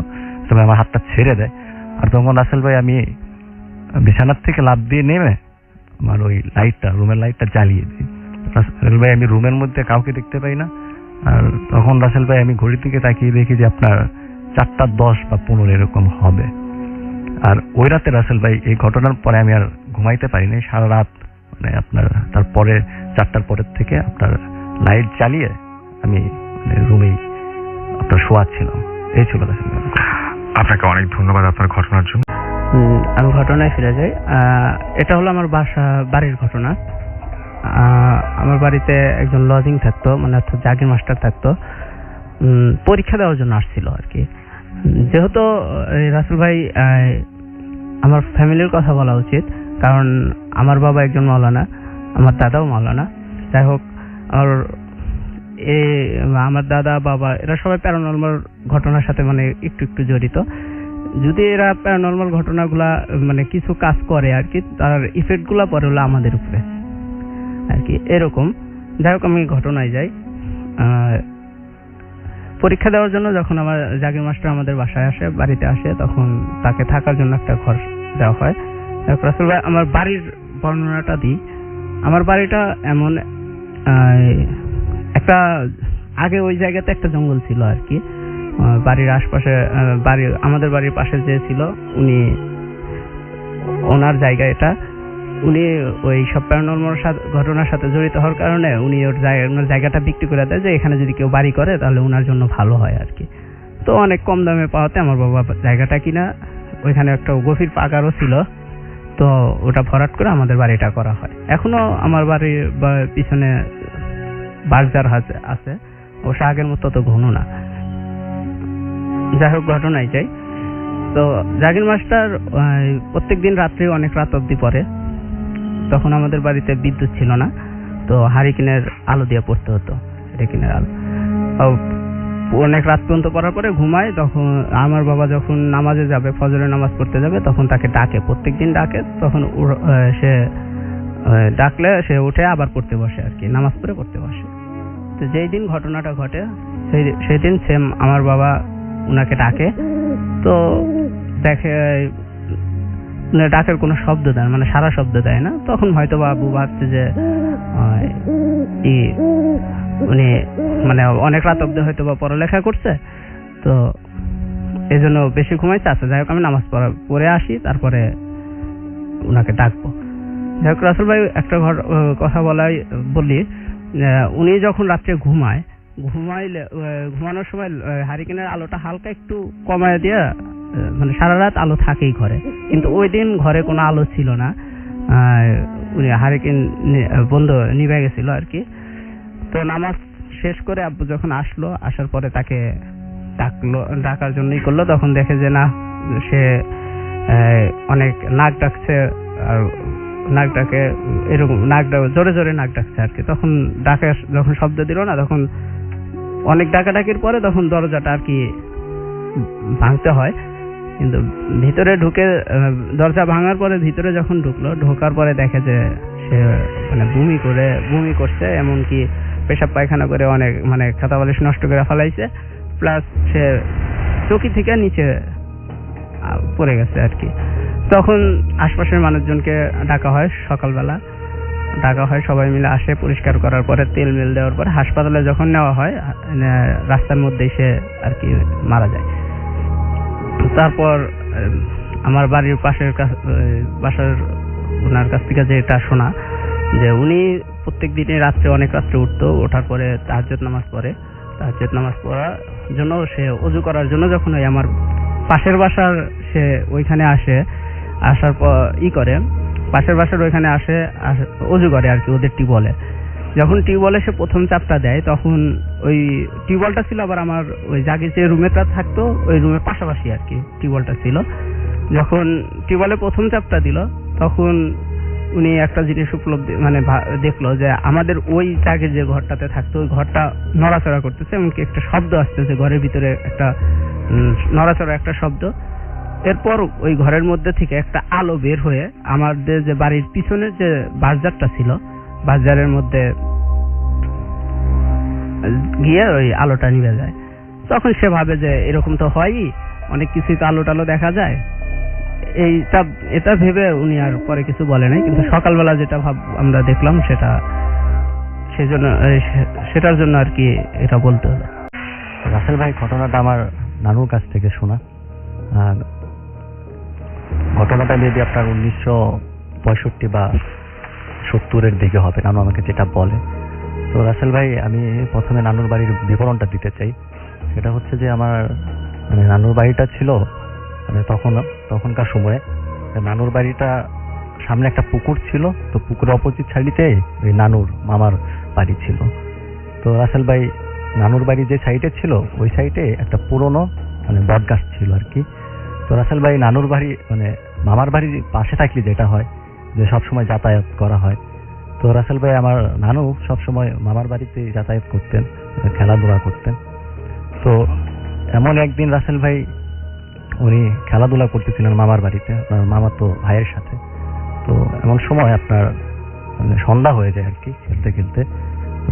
তবে আমার হাতটা ছেড়ে দেয়। আর তখন রাসেল ভাই আমি বিছানার থেকে লাফ দিয়ে নেমে আমার ওই লাইটটা, রুমের লাইটটা জ্বালিয়ে দিই। রাসেল ভাই আমি রুমের মধ্যে কাউকে দেখতে পাই না। আর তখন রাসেল ভাই আমি ঘড়ির দিকে তাকিয়ে দেখি যে আপনার 4:10 বা 15 এরকম হবে। আর ওই রাতে রাসেল ভাই এই ঘটনার পরে আমি আর ঘুমাইতে পারিনি সারা রাত। মানে আপনার তারপরে 4টার পরের থেকে আপনার লাইট জ্বালিয়ে আমি মানে রুমেই আপনার শোয়াচ্ছিলাম। এই ছিল রাসেল ভাই। আপনাকে অনেক ধন্যবাদ আপনার ঘটনার জন্য। আমি ঘটনায় ফিরে যাই। এটা হলো আমার বাড়ির ঘটনা। আমার বাড়িতে একজন লজিং থাকতো, মানে অর্থাৎ জাগির মাস্টার থাকতো। পরীক্ষা দেওয়ার জন্য আসছিল আর কি। যেহেতু রাসেল ভাই, আমার ফ্যামিলির কথা বলা উচিত, কারণ আমার বাবা একজন মাওলানা, আমার দাদাও মাওলানা। যাই হোক, আমার দাদা বাবা এরা সবাই প্যারানর্মাল ঘটনার সাথে মানে একটু একটু জড়িত। যদি এরা প্যারানর্মাল ঘটনাগুলা মানে কিছু কাজ করে আর কি, তার ইফেক্ট গুলা পরে হলো আমাদের উপরে আর কি, এরকম। যাই হোক, আমি ঘটনায় যাই। পরীক্ষা দেওয়ার জন্য যখন আমার জাগির মাস্টার আমাদের বাসায় আসে, বাড়িতে আসে, তখন তাকে থাকার জন্য একটা ঘর দেওয়া হয়। রাসেল ভাই আমার বাড়ির বর্ণনাটা দিই। আমার বাড়িটা এমন, একটা আগে ওই জায়গাতে একটা জঙ্গল ছিল আর কি। বাড়ির আশপাশে আমাদের বাড়ির পাশে যে ছিল, ওনার জায়গা এটা। উনি ওই সব প্যারানর্মাল ঘটনার সাথে জড়িত হওয়ার কারণে উনি ওনার জায়গাটা বিক্রি করে দেয় যে এখানে যদি কেউ বাড়ি করে তাহলে ওনার জন্য ভালো হয় আর কি। তো অনেক কম দামে পাওয়াতে আমার বাবা জায়গাটা কিনা, ওইখানে একটা গভীর পাকারও ছিল, তো ওটা ভরাট করে আমাদের বাড়িটা করা হয়। এখনো আমার বাড়ির পিছনে বাজার আছে, অবশ্য আগের মতো তো ঘন না। যাই হোক, ঘটনায় যাই। তো জাগির মাস্টার প্রত্যেকদিন রাত্রে অনেক রাত অবধি পড়ে। তখন আমাদের বাড়িতে বিদ্যুৎ ছিল না, তো হারিকেনের আলো দিয়ে পড়তে হতো, হারিকেনের আলো। অনেক রাত পর্যন্ত পড়ার পরে ঘুমায়। তখন আমার বাবা যখন নামাজে যাবে, ফজরের নামাজ পড়তে যাবে, তখন তাকে ডাকে, প্রত্যেকদিন ডাকে। তখন সে ডাকলে সে উঠে আবার পড়তে বসে আর কি, নামাজ পড়ে পড়তে বসে। তো যেই দিন ঘটনাটা ঘটে সেই দিন সেম আমার বাবা উনাকে ডাকে, তো দেখে ডাকের কোনো শব্দ দেয়, মানে সারা শব্দ দেয় না। তখন হয়তো বাবু ভাবছে যে উনি মানে অনেক রাত অব্দি হয়তো বা পড়ালেখা করছে, তো এই জন্য বেশি ঘুমাইছে। আচ্ছা যাই হোক, আমি নামাজ পড়ে আসি, তারপরে উনাকে ডাকবো। যাই হোক, রাসেল ভাই একটা কথা বলি, উনি যখন রাত্রে ঘুমানোর সময় হারিকেনের আলোটা হালকা একটু কমায় দিয়ে, মানে সারা রাত আলো থাকেই ঘরে, কিন্তু ওই দিন ঘরে কোনো আলো ছিল না। উনি হারিকেন বন্ধ নিভে গেছিল আর কি। তো নামাজ শেষ করে আব্বু যখন আসার পরে তাকে ডাকার জন্যই করলো, তখন দেখে যে না, সে অনেক নাক ডাকছে, আর নাক ডাকে এরকম জোরে জোরে নাক ডাকছে আর কি। তখন যখন শব্দ দিল না, তখন অনেক ডাকাডাকির পরে তখন দরজাটা আর কি ভাঙতে হয়। কিন্তু ভিতরে ঢুকে দরজা ভাঙার পরে ভিতরে যখন ঢোকার পরে দেখে যে সে মানে বমি করছে, এমনকি পেশাব পায়খানা করে অনেক মানে খাতা বালিশ নষ্ট করে ফেলাইছে, প্লাস সে চৌকি থেকে নিচে পড়ে গেছে আর কি। তখন আশপাশের মানুষজনকে ডাকা হয়, সকালবেলা ডাকা হয়, সবাই মিলে আসে, পরিষ্কার করার পরে তেল মেল দেওয়ার পরে হাসপাতালে যখন নেওয়া হয়, রাস্তার মধ্যেই সে আর কি মারা যায়। তারপর আমার বাড়ির বাসার ওনার কাছ থেকে যেটা শোনা, যে উনি প্রত্যেক দিনই অনেক রাত্রে উঠতো, ওঠার পরে তাহাজ্জুদ নামাজ পড়ার জন্য সে ওযু করার জন্য যখন ওই আমার পাশের বাসার সে ওইখানে আসার পর পাশের বাসার ওইখানে ওযু করে আর কি, ওদের টিউবওয়েলে। যখন টিউবওয়েলে সে প্রথম চাপটা দেয়, তখন ওই টিউবওয়েলটা ছিল আবার আমার ওই জাগে যে রুমেটা থাকতো ওই রুমের পাশাপাশি আর কি টিউবওয়েলটা ছিল। যখন টিউবওয়েলে প্রথম চাপটা দিল, তখন উনি একটা জিনিস উপলব্ধি মানে দেখলো যে আমাদের ওই জাগে যে ঘরটাতে থাকতো, ওই ঘরটা নড়াচড়া করতেছে, এমনকি একটা শব্দ আসতেছে ঘরের ভিতরে, একটা নড়াচড়া একটা শব্দ। এরপর ওই ঘরের মধ্যে থেকে একটা আলো বের হয়ে আমাদের যে বাড়ির পিছনের যে বাজারটা ছিল, বাজারের মধ্যে গিয়ে ওই আলোটা নিভে যায়। তখন সে ভাবে যে এরকম তো হয়ই, অনেক কিছুই তো আলো টালো দেখা যায়। এটা ভেবে উনি আর পরে কিছু বলে নাই, কিন্তু সকালবেলা যেটা আমরা দেখলাম সেটার জন্য আর কি এটা বলতে হলো। রাসেল ভাই, ঘটনাটা আমার নানুর কাছ থেকে শোনা। ঘটনাটা মেবি আপনার 1965 বা 70-এর দিকে হবে, নানু আমাকে যেটা বলে। তো রাসেল ভাই, আমি প্রথমে নানুর বাড়ির বিবরণটা দিতে চাই। সেটা হচ্ছে যে আমার মানে নানুর বাড়িটা ছিল মানে তখনকার সময়ে নানুর বাড়িটা সামনে একটা পুকুর ছিল, তো পুকুরের অপোজিট সাইডে ওই নানুর মামার বাড়ি ছিল। তো রাসেল ভাই, নানুর বাড়ি যে সাইডে ছিল ওই সাইডে একটা পুরনো মানে বট গাছ ছিল আর কি। তো রাসেল ভাই, নানুর বাড়ি মানে মামার বাড়ির পাশে থাকলে যেটা হয় যে সবসময় যাতায়াত করা হয়। তো রাসেল ভাই, আমার নানু সবসময় মামার বাড়িতে যাতায়াত করতেন, খেলাধুলা করতেন। তো এমন একদিন রাসেল ভাই উনি খেলাধুলা করতেছিলেন মামার বাড়িতে, আপনার মামা তো ভাইয়ের সাথে। তো এমন সময় আপনার মানে সন্ধ্যা হয়ে যায় আর কি, খেলতে খেলতে।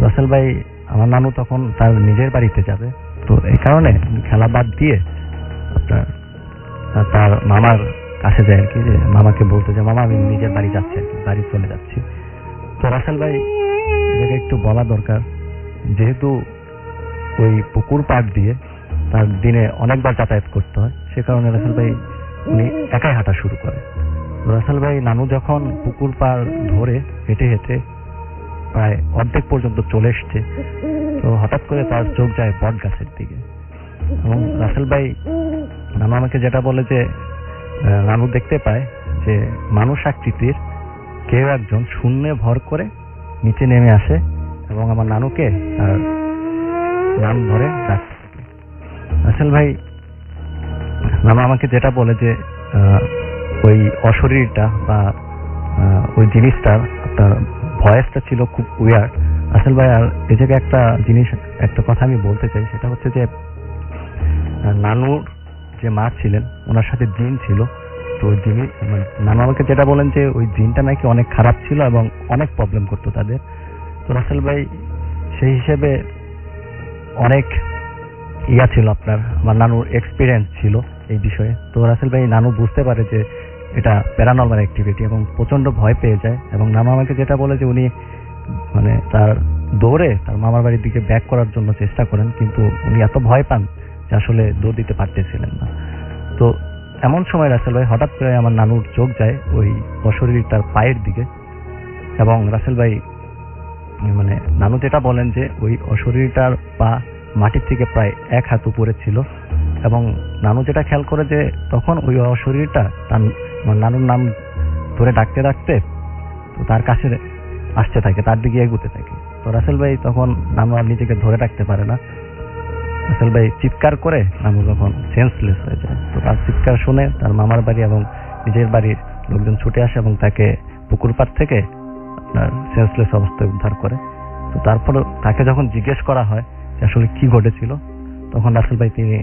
রাসেল ভাই, আমার নানু তখন তার নিজের বাড়িতে যাবে, তো এই কারণে খেলা বাদ দিয়ে আপনার তার মামার কাছে যায় আর কি, যে মামাকে বলতে যে মামা আমি নিজের বাড়ি যাচ্ছি আর কি, বাড়ি চলে যাচ্ছি। তো রাসেল ভাই, এটাকে একটু বলা দরকার, যেহেতু ওই পুকুর পাড় দিয়ে তার দিনে অনেকবার যাতায়াত করতে হয়, সে কারণে রাসেল ভাই উনি একাই হাঁটা শুরু করে। রাসেল ভাই, নানু যখন পুকুর পাড় ধরে হেঁটে হেঁটে প্রায় অর্ধেক পর্যন্ত চলে এসছে, তো হঠাৎ করে তার চোখ যায় বট গাছের দিকে। এবং রাসেল ভাই, নানু আমাকে যেটা বলে যে নানু দেখতে পায় যে মানুষ আকৃতির কেউ একজন শূন্যে ভর করে নিচে নেমে আসে এবং আমার নানুকে তার নাম ধরে ডাকতে থাকে। রাসেল ভাই, নানু আমাকে যেটা বলে যে ওই অশরীরটা বা ওই জিনিসটার আপনার ভয়েসটা ছিল খুব উইয়ার্ড। রাসেল ভাই, আর এই জায়গায় একটা কথা আমি বলতে চাই, সেটা হচ্ছে যে নানুর যে মা ছিলেন ওনার সাথে জিন ছিল। তো ওই জিনিস নানু আমাকে যেটা বলেন যে ওই জিনটা নাকি অনেক খারাপ ছিল এবং অনেক প্রবলেম করতো তাদের। তো রাসেল ভাই সেই হিসেবে অনেক ছিল আপনার, আমার নানুর এক্সপিরিয়েন্স ছিল এই বিষয়ে। তো রাসেল ভাই নানু বুঝতে পারে যে এটা প্যারানর্মাল অ্যাক্টিভিটি এবং প্রচন্ড ভয় পেয়ে যায়। এবং নানু আমাকে যেটা বলে যে উনি মানে তার দৌড়ে তার মামার বাড়ির দিকে ব্যাক করার জন্য চেষ্টা করেন, কিন্তু উনি এত ভয় পান যে আসলে দৌড় দিতে পারতেছিলেন না। তো এমন সময় রাসেল ভাই হঠাৎ করে আমার নানুর চোখ যায় ওই অশরীরটার পায়ের দিকে, এবং রাসেল ভাই মানে নানু যেটা বলেন যে ওই অশরীরটার পা মাটির থেকে প্রায় 1 হাত উপরে ছিল। এবং নানু যেটা খেয়াল করে যে তখন ওই অশরীরটা তার নানুর নাম ধরে ডাকতে ডাকতে তো তার কাছে আসতে থাকে, তার দিকে এগুতে থাকে। তো রাসেল ভাই তখন নানু আর নিজেকে ধরে রাখতে পারে না, রাসেল ভাই চিৎকার করে নানু যখন সেন্সলেস হয়ে যায়। তো তার চিৎকার শুনে তার মামার বাড়ি এবং নিজের বাড়ির লোকজন ছুটে আসে এবং তাকে পুকুর পাড় থেকে আপনার সেন্সলেস অবস্থায় উদ্ধার করে। তো তারপর তাকে যখন জিজ্ঞেস করা হয় যে আসলে কি ঘটেছিল, তখন রাসেল ভাই তিনি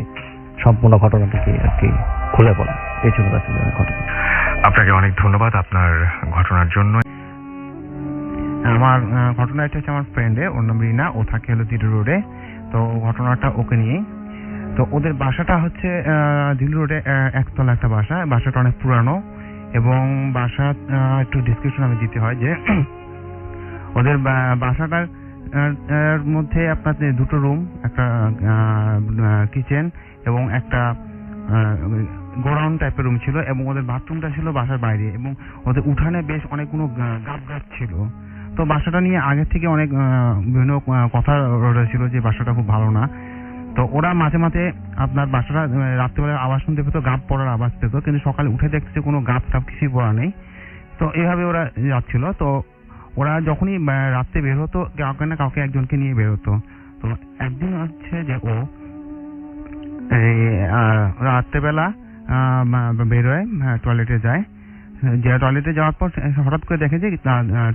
সম্পূর্ণ ঘটনাটাকে আর কি খুলে বলেন। এই ছিল রাসেল ভাইয়ের ঘটনা। আপনাকে অনেক ধন্যবাদ আপনার ঘটনার জন্য। আমার ঘটনা এটা হচ্ছে আমার ফ্রেন্ডে, ওর নাম রিনা, ও থাকে হলো দিল্লি রোডে। তো ঘটনাটা ওকে নিয়েই। তো ওদের বাসাটা হচ্ছে দিল্লি রোডে একতলা একটা বাসাটা অনেক পুরানো, এবং বাসা একটু ডিসক্রিপশন আমি দিতে হয় যে ওদের বাসাটার মধ্যে আপনার 2টো রুম, একটা কিচেন এবং একটা গোডাউন টাইপের রুম ছিল, এবং ওদের বাথরুমটা ছিল বাসার বাইরে, এবং ওদের উঠানে বেশ অনেকগুলো গাছ ছিল। তো বাসাটা নিয়ে আগে থেকে অনেক বিভিন্ন কথা রয়েছিল যে বাসাটা খুব ভালো না। তো ওরা মাঝে মাঝে আপনার বাসাটা রাত্রিবেলা আওয়াজ শুনতে পেতো, গাব পড়ার আওয়াজ পেতো, কিন্তু সকালে উঠে দেখতেছে কোনো গাব টাপ কিছুই পড়া নেই। তো এইভাবে ওরা যাচ্ছিল। তো ওরা যখনই রাত্রে বের হতো কাউকে না কাউকে একজনকে নিয়ে বের হতো। তো একদিন হচ্ছে যে ও রাত্রেবেলা বেরোয়, টয়লেটে যায়। যে টয়লেটে যাওয়ার পর হঠাৎ করে দেখে যে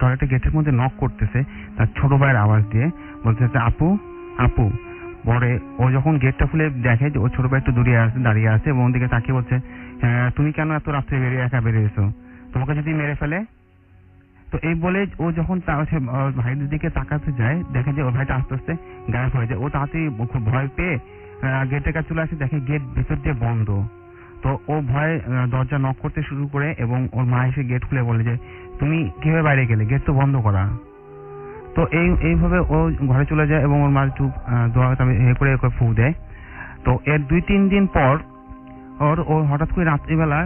টয়লেটের গেটের মধ্যে নক করতেছে তার ছোট ভাইয়ের আওয়াজ দিয়ে, বলতেছে আপু আপু। পরে ও যখন গেটটা খুলে দেখে যে ও ছোট ভাই একটু দাঁড়িয়ে আছে এবং ওদিকে তাকিয়ে বলছে, তুমি কেন এত রাত্রে একা বেরিয়েছো, তোমাকে যদি মেরে ফেলে। তো এই বলে ও যখন ভাইদের দিকে তাকাতে যায়, দেখে যে ওর ভাইটা আস্তে আস্তে গায়েব হয়ে যায়। ও তাড়াতাড়ি খুব ভয় পেয়ে গেটের কাছে চলে আসে, দেখে গেট ভেতর দিয়ে বন্ধ। তো ও ভয়ে দরজা নক করতে শুরু করে, এবং ওর মা এসে গেট খুলে বলে যে তুমি কিভাবে বাইরে গেলে, গেট তো বন্ধ করা। তো এইভাবে ও ঘরে চলে যায় এবং ওর মা একটু দোয়া করে ফুঁ দেয়। তো এর 2-3 দিন পর ও হঠাৎ করে রাত্রিবেলা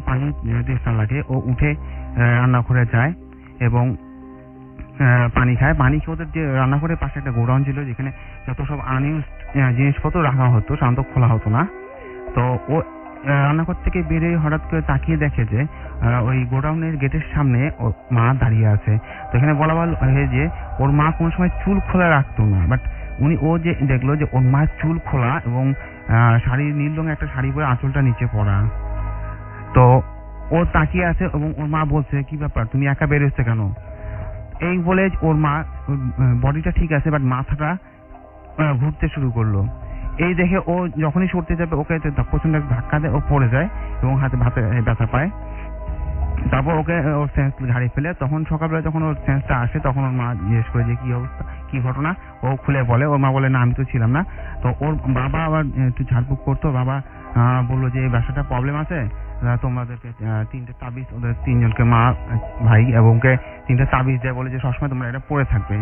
পানি তেষ্টা লাগে, ও উঠে রান্নাঘরে যায় এবং পানি খায়। পানি খেয়ে ওদের যে রান্নাঘরের পাশে একটা গোডাউন ছিল যেখানে যত সব আনইউজ জিনিসপত্র রাখা হতো, সাধারণত খোলা হতো না। তো ও রান্নাঘর থেকে বেরিয়ে হঠাৎ করে তাকিয়ে দেখে যে ওই গোডাউনের গেটের সামনে ওর মা দাঁড়িয়ে আছে। তো এখানে বলা হয় যে ওর মা কোনো সময় চুল খোলা রাখতো না, বাট ও যে দেখলো যে ওর মায়ের চুল খোলা এবং শাড়ি নীল রঙের একটা শাড়ি পরে আঁচলটা নিচে পড়া। তো ও তাকিয়ে আছে এবং ওর মা বলছে কি ব্যাপার, তুমি একা বের হচ্ছে কেন? এই বলে ওর মা বডিটা ঠিক আছে বাট মাথাটা ঘুরতে শুরু করলো। এই দেখে ও যখনই সরতে যাবে ওকে প্রচন্ড ধাক্কা দেয়, ও পড়ে যায় এবং হাতে ব্যথা পায়। তারপর ওকে ওর সেন্স হারিয়ে ফেলে। তখন সকালবেলা যখন ওর সেন্সটা আসে তখন ওর মা জিজ্ঞেস করে যে কি অবস্থা, কি ঘটনা। ও খুলে বলে, ওর মা বলে না আমি তো ছিলাম না। তো ওর বাবা আবার একটু ঝাড়ফুঁক করতো। বাবা বললো যে এই বাসাটা প্রবলেম আছে, তোমাদেরকে 3টে তাবিজ, ওদের 3জনকে মা ভাই এবং 3টে তাবিজ দেয়, বলে যে সবসময় তোমরা এটা পড়ে থাকবে।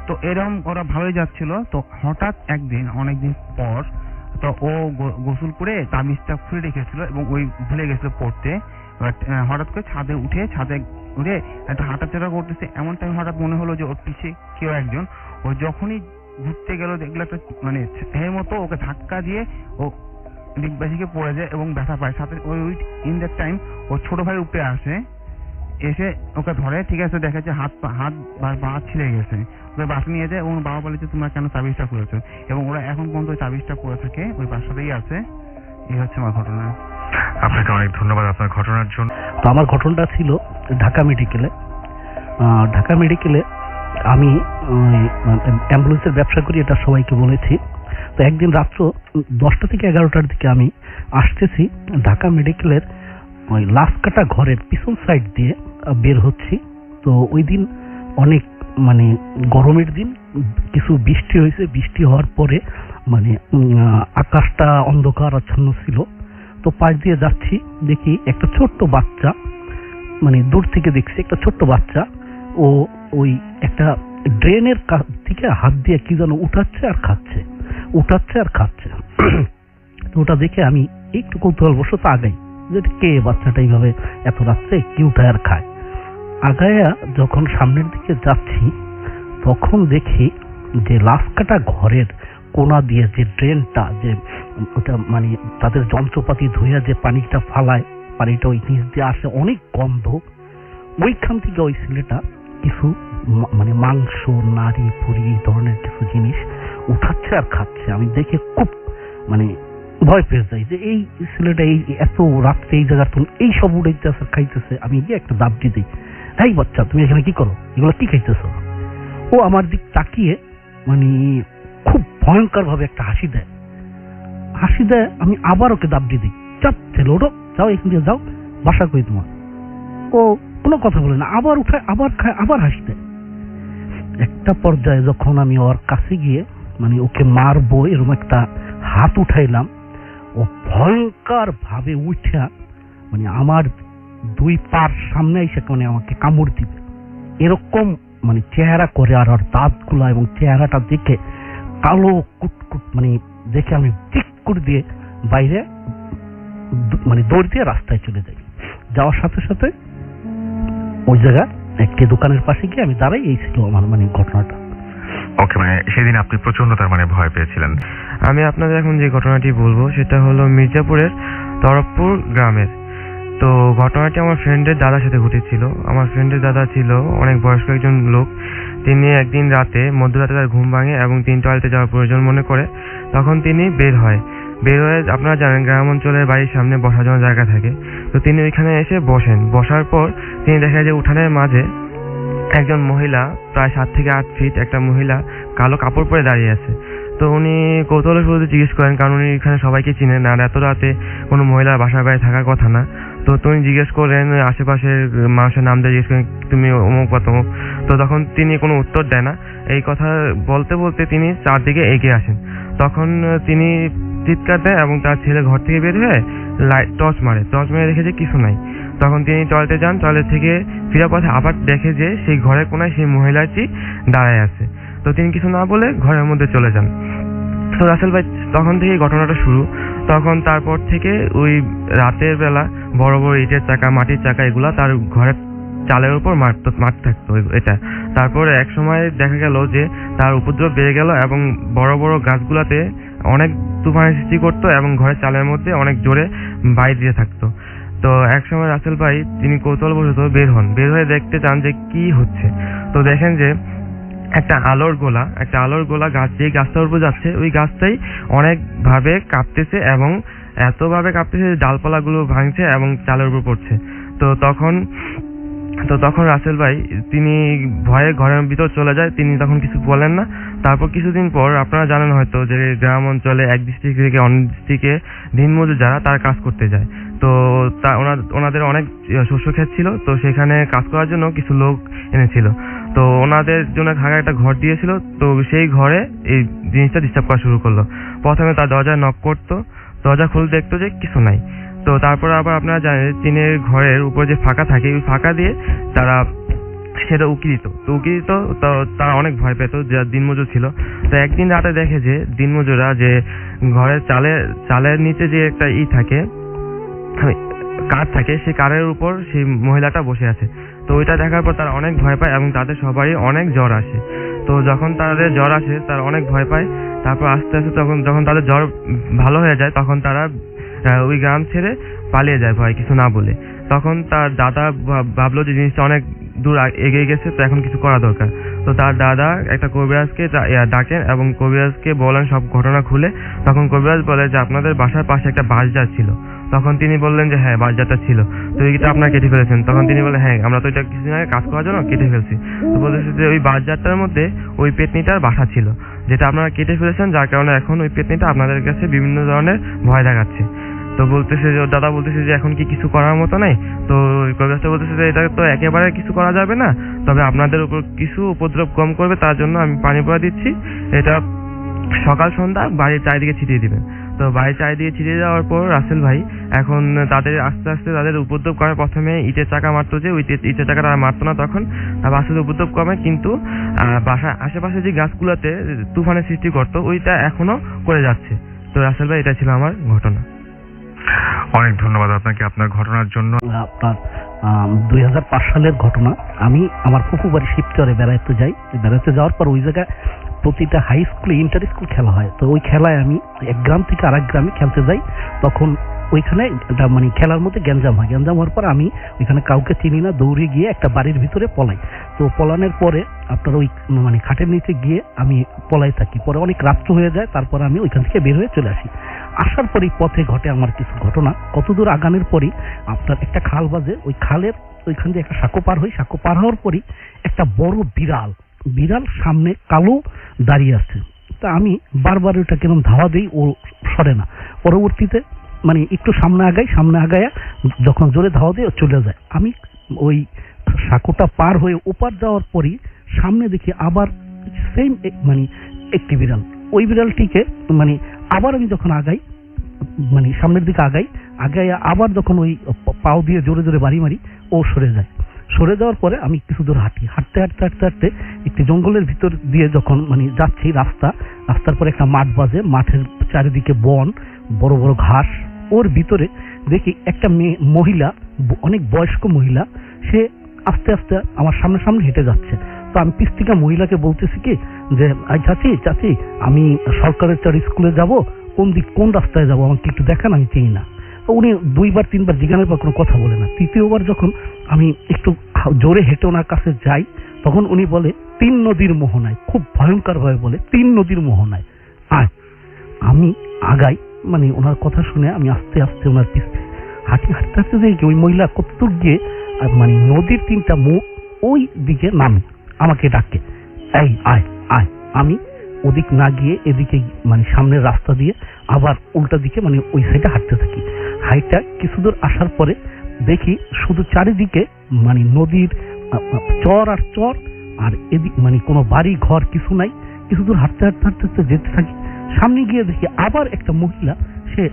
তো এরকম ওরা ভালোই যাচ্ছিল। তো হঠাৎ একদিন অনেকদিন পর তো ও গোসল করে তাবিজটা খুলে রেখেছিল এবং ওই ভুলে গেছিল পড়তে। বাট হঠাৎ করে ছাদে উঠে একটা হাঁটাচলা করতেছে, এমন টাইম হঠাৎ মনে হলো যে ওর পিছে কেউ একজন। ও যখনই ঘুরতে গেল দেখলো একটা মানে এর মতো ওকে ধাক্কা দিয়ে ও ডিগবাজিকে পড়ে যায় এবং ব্যথা পায়। সাথে ওই ইন দ্যাট টাইম ওর ছোট ভাই উপরে আসে, এসে ওকে ধরে। ঠিক আছে, দেখে যে হাত পা ছিঁড়ে গেছে। ওকে বাসা নিয়ে যায় এবং বাবা বলে যে তোমরা কেন তাবিজটা করেছো, এবং ওরা এখন পর্যন্ত ওই তাবিজটা পরে থাকে, ওই বাসাতেই আছে। এই হচ্ছে আমার ঘটনা। আপনাকে অনেক ধন্যবাদ আপনার ঘটনার জন্য। তো আমার ঘটনাটা ছিল ঢাকা মেডিকেলে। ঢাকা মেডিকেলে আমি অ্যাম্বুলেন্সের ব্যবসা করি, এটা সবাইকে বলেছি। তো একদিন রাত্র 10টা থেকে 11টার দিকে আমি আসতেছি ঢাকা মেডিকেলের ওই লাশকাটা ঘরের পিছন সাইড দিয়ে বের হচ্ছি। তো ওই দিন অনেক মানে গরমের দিন, কিছু বৃষ্টি হয়েছে। বৃষ্টি হওয়ার পরে মানে আকাশটা অন্ধকার আচ্ছন্ন ছিল। তো পাশ দিয়ে যাচ্ছি, দেখি একটা ছোট্ট বাচ্চা, মানে দূর থেকে দেখছি একটা ছোট্ট বাচ্চা, ও ওই একটা ড্রেনের থেকে হাত দিয়ে কি যেন উঠাচ্ছে আর খাচ্ছে। তো ওটা দেখে আমি একটু কৌতূহলবশত আগাই, যে কে বাচ্চাটা এইভাবে এত রাত্রে কি উঠায় আর খায়। আগায়া যখন সামনের দিকে যাচ্ছি তখন দেখি যে লাশকাটা ঘরের কোনা দিয়ে যে ড্রেনটা, যে ওটা মানে তাদের যন্ত্রপাতি ধুইয়া যে পানিটা ফালায়, পানিটা ওই নিচ দিয়ে আসে, অনেক গন্ধ। ওইখান থেকে ওই ছেলেটা কিছু মানে মাংস, নাড়ি পুরি এই ধরনের কিছু জিনিস উঠাচ্ছে আর খাচ্ছে। আমি দেখে খুব মানে ভয় পেয়ে যাই যে এই ছেলেটা এই এত রাত্রে এই জায়গার এই সব উড়াইতেছে খাইতেছে। আমি গিয়ে একটা দাবজি দিই, এই বাচ্চা তুমি এখানে কি করো, এগুলো কি খাইতেছো? ও আমার দিক তাকিয়ে মানে খুব ভয়ঙ্কর ভাবে একটা হাসি দেয়। আমি আবার ওকে দাবজি দিই, চাপ ছেলে ওঠো, যাও এখান দিয়ে যাও, বাসা কই তোমার। ও কোনো কথা বলে না, আবার উঠায়, আবার খায়, আবার হাসি দেয়। একটা পর্যায়ে যখন আমি ওর কাছে গিয়ে মানে ওকে মারবো এরকম একটা হাত উঠাইলাম, ও ভয়ঙ্কর ভাবে উঠা মানে আমার 2 পার সামনে এসে মানে আমাকে কামড় দিবে এরকম মানে চেহারা করে। আর ওর দাঁতগুলা এবং চেহারাটা দেখে কালো কুটকুট, মানে দেখে আমি ঠিক করে দিয়ে বাইরে মানে দৌড় দিয়ে রাস্তায় চলে যাই। যাওয়ার সাথে সাথে ওই জায়গা একটি দোকানের পাশে গিয়ে আমি দাঁড়াই। এই ছিল আমার মানে ঘটনাটা। ওকে, মানে সেদিন আপনি প্রচন্ড তার মানে ভয় পেয়েছিলেন। আমি আপনাদের এখন যে ঘটনাটি বলবো সেটা হলো মির্জাপুরের তরফপুর গ্রামের। তো ঘটনাটি আমার ফ্রেন্ডের দাদার সাথে ঘটেছিল। আমার ফ্রেন্ডের দাদা ছিল অনেক বয়স্ক একজন লোক। তিনি একদিন রাতে মধ্যরাতে তার ঘুম ভাঙে এবং তিনি টয়লেটে যাওয়ার প্রয়োজন মনে করে। তখন তিনি বের হয়ে আপনারা জানেন গ্রাম অঞ্চলের বাড়ির সামনে বসার জন্য জায়গা থাকে। তো তিনি ওইখানে এসে বসেন। বসার পর তিনি দেখেন যে উঠানের মাঝে একজন মহিলা, প্রায় 7 থেকে 8 ফিট একটা মহিলা কালো কাপড় পরে দাঁড়িয়ে আছে। তো উনি কৌতূহলের শুরুতে জিজ্ঞেস করেন, কারণ উনি এখানে সবাইকে চিনেন আর এত রাতে কোনো মহিলার বাসার বাইরে থাকার কথা না। তো তুমি জিজ্ঞেস করলেন আশেপাশের মানুষের নাম দিয়ে জিজ্ঞেস করেন, তুমি অমুক বা তমুক। তো তখন তিনি কোনো উত্তর দেয় না। এই কথা বলতে বলতে তিনি চারদিকে এগিয়ে আসেন। তখন তিনি চিৎকার দেয় এবং তার ছেলে ঘর থেকে বের হয়ে টর্চ মেরে দেখে যে কিছু নাই। তখন তিনি টয়লেটে যান। টয়লেট থেকে ফেরার পথে আবার দেখে যে সেই ঘরের কোনায় সেই মহিলাটি দাঁড়ায় আছে। তো তিনি কিছু না বলে ঘরের মধ্যে চলে যান। তো রাসেল ভাই তখন থেকে ঘটনাটা শুরু। তখন তারপর থেকে ওই রাতের বেলা বড় বড় ইটের চাকা, মাটির চাকা এগুলা তার ঘরের চালের উপর মারতে থাকতো এটা। তারপরে এক সময় দেখা গেল যে তার উপদ্রব বেড়ে গেল এবং বড় বড় গাছগুলাতে অনেক তুফানের সৃষ্টি করতো এবং ঘরের চালের মধ্যে অনেক জোরে বাইর দিয়ে থাকতো। তো এক সময় রাসেল ভাই তিনি কৌতূহলবশত বের হয়ে দেখতে চান যে কি হচ্ছে। তো দেখেন যে একটা আলোর গোলা গাছ, যেই গাছটার উপর যাচ্ছে ওই গাছটাই অনেক ভাবে কাঁপতেছে এবং এতভাবে কাঁপতেছে যে ডালপালাগুলো ভাঙছে এবং চালের উপর পড়ছে। তো তখন রাসেল ভাই তিনি ভয়ে ঘরের ভিতর চলে যায়। তিনি তখন কিছু বলেন না। তারপর কিছুদিন পর আপনারা জানেন হয়তো যে গ্রাম অঞ্চলে এক ডিস্ট্রিক্ট থেকে অন্য ডিস্ট্রিক্টে দিনমজুর যারা তারা কাজ করতে যায়। তো ওনাদের অনেক শস্য ক্ষেত ছিল। তো সেখানে কাজ করার জন্য কিছু লোক এনেছিল। তো ওনাদের জন্য থাকার একটা ঘর দিয়েছিল। তো সেই ঘরে এই জিনিসটা ডিস্টার্ব করা শুরু করলো। প্রথমে তার দরজায় নক করতো, দরজা খুলে দেখতো যে কিছু নাই। তো তারপর আবার আপনারা জানেন টিনের ঘরের উপর যে ফাঁকা থাকে ওই ফাঁকা দিয়ে তারা সেটা উকি দিত। তো তারা অনেক ভয় পেত, যারা দিনমজুর ছিল। তো একদিন রাতে দেখে যে দিনমজুররা যে ঘরের চালের নিচে যে একটা থাকে কাঠ থাকে, সেই কাঠের উপর সেই মহিলাটা বসে আছে। তো ওইটা দেখার পর তারা অনেক ভয় পায় এবং তাদের সবারই অনেক জ্বর আসে। তো যখন তাদের জ্বর আসে তারা অনেক ভয় পায়। তারপর আস্তে আস্তে যখন তাদের জ্বর ভালো হয়ে যায় তখন তারা ওই গ্রাম ছেড়ে পালিয়ে যায় ভয় কিছু না বলে। তখন তার দাদা ভাবলো যে জিনিসটা অনেক দূর এগিয়ে গেছে, তো এখন কিছু করা দরকার। তো তার দাদা একটা কবিরাজকে ডাকেন এবং কবিরাজকে বলেন সব ঘটনা খুলে। তখন কবিরাজ বলে যে আপনাদের বাসার পাশে একটা বাঁশঝাড় ছিল। তো তখন তিনি বললেন যে হ্যাঁ বাচ্চাটা ছিল, তো এইটা আপনারা কেটে ফেলেছেন। তখন তিনি বললেন হ্যাঁ আমরা তো এটা কিছুদিন আগে কাজ করার জন্য কেটে ফেলছি। তো বলতেছে যে ওই বাচ্চাটার মধ্যে ওই পেতনিটার বাসা ছিল, যেটা আপনারা কেটে ফেলেছেন, যার কারণে এখন ওই পেতনিটা আপনাদের কাছে বিভিন্ন ধরনের ভয় দেখাচ্ছে। তো বলতেছে যে ওর দাদা বলতেছে যে এখন কি কিছু করার মতো নাই। তো ওই কবিরাজটা বলতেছে যে এটা তো একেবারে কিছু করা যাবে না, তবে আপনাদের উপর কিছু উপদ্রব কম করবে তার জন্য আমি পানি পড়া দিচ্ছি, এটা সকাল সন্ধ্যা বাড়ির চারিদিকে ছিটিয়ে দিবেন। তো বাড়ির চারিদিকে ছিটিয়ে দেওয়ার পর রাসেল ভাই এখন তাদের আস্তে আস্তে তাদের উপদ্রব কমে। প্রথমে ইটের চাকা মারতো, যে ওই ইটের চাকাটা আর মারতো না তখন, তারপর আস্তে আস্তে উপদ্রব কমে, কিন্তু বাসার আশেপাশে যে গাছগুলোতে তুফানের সৃষ্টি করতো ওইটা এখনো করে যাচ্ছে। তো রাসেল ভাই এটা ছিল আমার ঘটনা। অনেক ধন্যবাদ আপনাকে আপনার ঘটনার জন্য। আপনার 2005 সালের ঘটনা। আমি আমার ফুফু বাড়ি শিবচরে বেড়াতে যাই। বেড়াতে যাওয়ার পর ওই জায়গায় প্রতিটা হাই স্কুলে ইন্টার স্কুল খেলা হয়। তো ওই খেলায় আমি এক গ্রাম থেকে আরেক গ্রামে খেলতে যাই। তখন ওইখানে মানে খেলার মধ্যে গ্যাঞ্জাম হয়। গ্যাঞ্জাম হওয়ার পর আমি ওইখানে কাউকে চিনি না, দৌড়ে গিয়ে একটা বাড়ির ভিতরে পলাই। তো পলানোর পরে আপনার ওই মানে খাটের নিচে গিয়ে আমি পলাই থাকি। পরে অনেক রাত্র হয়ে যায়, তারপর আমি ওইখান থেকে বের হয়ে চলে আসি। আসার পরেই পথে ঘটে আমার কিছু ঘটনা। কতদূর আগানোর পরই আপনার একটা খাল বাজে, ওই খালের ওইখান দিয়ে একটা সাঁকো পার হই। সাঁকো পার হওয়ার পরই একটা বড় বিড়াল সামনে কালো দাঁড়িয়ে আছে। তা আমি বারবার ওটা কেরম ধাওয়া দিই, ও সরে না। পরবর্তীতে মানে একটু সামনে আগায়া যখন জোরে ধাওয়া দিয়ে চলে যায়, আমি ওই সাঁকোটা পার হয়ে ওপার যাওয়ার পরই সামনে দেখি আবার সেম মানে একটি বিড়াল। ওই বিড়ালটিকে মানে আবার আমি যখন আগাই, মানে সামনের দিকে আগাইয়া আবার যখন ওই পাও দিয়ে জোরে জোরে বাড়ি মারি, ও সরে যাওয়ার পরে আমি কিছু দূর হাঁটতে একটি জঙ্গলের ভিতর দিয়ে যখন মানে যাচ্ছি, রাস্তার পরে একটা মাঠ বাজে। মাঠের চারিদিকে বন, বড় বড় ঘাস। ওর ভিতরে দেখি একটা মহিলা, অনেক বয়স্ক মহিলা, সে আস্তে আস্তে আমার সামনে হেঁটে যাচ্ছে। তো আমি পিছ থেকে মহিলাকে বলতেছি কি যে চাচি আমি সরকারের স্কুলে যাব, কোন রাস্তায় যাব, আমাকে একটু দেখান, আমি চিনি না। তো উনি 2-3বার জিজ্ঞাসার পর কোনো কথা বলে না। তৃতীয়বার যখন আমি একটু জোরে হেঁটে ওনার কাছে যাই, তখন উনি বলে 3 নদীর মোহনায়, খুব ভয়ঙ্কর ভাবে বলে 3 নদীর মোহনায় আয়। আমি আগাই, মানে ওনার কথা শুনে আমি আস্তে আস্তে ওনার পিছনে হাঁটতে দেখি ওই মহিলা কতদূর গিয়ে মানে নদীর 3টা মুখ ওই দিকে নামে, আমাকে ডাকে, এই আয়। আমি ওদিক না গিয়ে এদিকে মানে সামনের রাস্তা দিয়ে আবার উল্টা দিকে মানে ওই সাইডে হাঁটতে থাকি। হাইটা কিছু দূর আসার পরে দেখি শুধু চারিদিকে মানে নদীর চর আর এদিক মানে কোনো বাড়ি ঘর কিছু নাই। কিছু দূর হাঁটতে যেতে থাকি। সামনে গিয়ে দেখি আবার একটা মহিলা, সে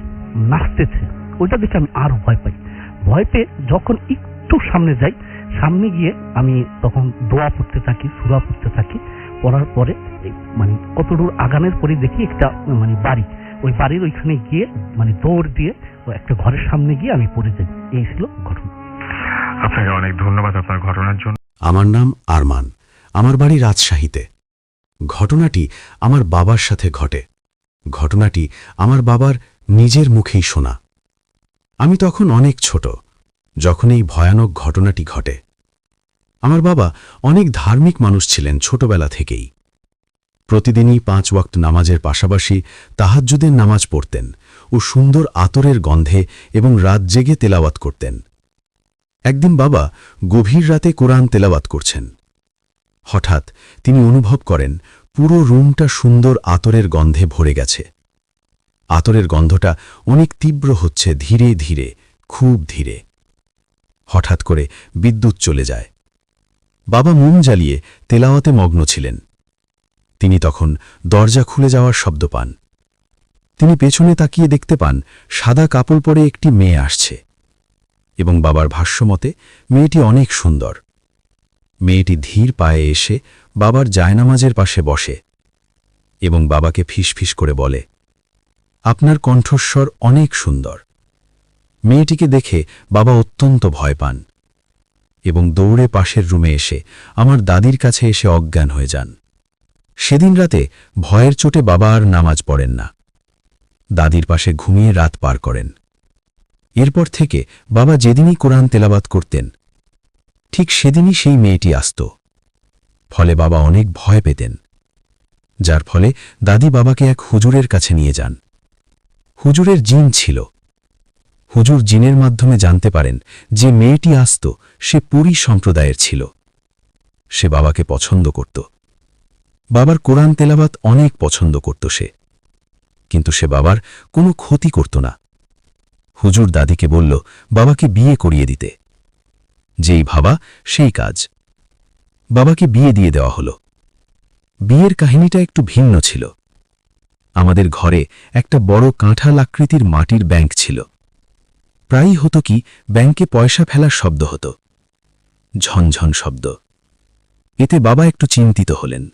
নাচতেছে। ওইটা দেখে আমি আরো ভয় পেয়ে যখন একটু সামনে যাই, সামনে গিয়ে আমি তখন দোয়া পড়তে থাকি, সূরা পড়তে থাকি। পড়ার পরে মানে কতদূর আগানোর পরে দেখি একটা মানে বাড়ি, ওই বাড়ির ওইখানে গিয়ে মানে দৌড় দিয়ে একটা ঘরের সামনে গিয়ে আমি পড়ে যাই। এই ছিল ঘটনা। আপনাকে অনেক ধন্যবাদ আপনার ঘটনার জন্য। আমার নাম আরমান, আমার বাড়ি রাজশাহীতে। ঘটনাটি আমার বাবার সাথে ঘটে। ঘটনাটি আমার বাবার নিজের মুখেই শোনা। আমি তখন অনেক ছোট যখন এই ভয়ানক ঘটনাটি ঘটে। আমার বাবা অনেক ধার্মিক মানুষ ছিলেন ছোটবেলা থেকেই। প্রতিদিনই 5 ওয়াক্ত নামাজের পাশাপাশি তাহাজ্জুদের নামাজ পড়তেন ও সুন্দর আতরের গন্ধে এবং রাত জেগে তেলাওয়াত করতেন। একদিন বাবা গভীর রাতে কোরআন তেলাওয়াত করছেন। হঠাৎ তিনি অনুভব করেন পুরো রুমটা সুন্দর আতরের গন্ধে ভরে গেছে। আতরের গন্ধটা অনেক তীব্র হচ্ছে, ধীরে ধীরে, খুব ধীরে। হঠাৎ করে বিদ্যুৎ চলে যায়। বাবা মোম জ্বালিয়ে তেলাওয়াতে মগ্ন ছিলেন। তিনি তখন দরজা খুলে যাওয়ার শব্দ পান। তিনি পেছনে তাকিয়ে দেখতে পান সাদা কাপড় পরে একটি মেয়ে আসছে এবং বাবার ভাষ্যমতে মেয়েটি অনেক সুন্দর। মেয়েটি ধীর পায়ে এসে বাবার জায়নামাজের পাশে বসে এবং বাবাকে ফিসফিস করে বলে, আপনার কণ্ঠস্বর অনেক সুন্দর। মেয়েটিকে দেখে বাবা অত্যন্ত ভয় পান এবং দৌড়ে পাশের রুমে এসে আমার দাদির কাছে এসে অজ্ঞান হয়ে যান। সেদিন রাতে ভয়ের চোটে বাবা আর নামাজ পড়েন না, দাদির পাশে ঘুমিয়ে রাত পার করেন। এরপর থেকে বাবা যেদিনই কোরআন তেলাওয়াত করতেন, ঠিক সেদিনই সেই মেয়েটি আসত। ফলে বাবা অনেক ভয় পেতেন, যার ফলে দাদি বাবাকে এক হুজুরের কাছে নিয়ে যান। হুজুরের জিন ছিল। হুজুর জিনের মাধ্যমে জানতে পারেন যে মেয়েটি আসত সে পুরী সম্প্রদায়ের ছিল। সে বাবাকে পছন্দ করত। বাবার কোরআন তেলাওয়াত অনেক পছন্দ করত সে, কিন্তু সে বাবার কোনো ক্ষতি করত না। হুজুর দাদিকে বলল বাবাকে বিয়ে করিয়ে দিতে। যেই ভাবা সেই কাজ। বাবাকে বিয়ে দিয়ে দেওয়া হলো। বিয়ের কাহিনীটা একটু ভিন্ন ছিল। আমাদের ঘরে একটা বড় কাঁঠাল আকৃতির মাটির ব্যাংক ছিল। প্রায়ই হতো কি ব্যাংকে পয়সা ফেলার শব্দ হতো, ঝনঝন শব্দ। এতে বাবা একটু চিন্তিত হলেন।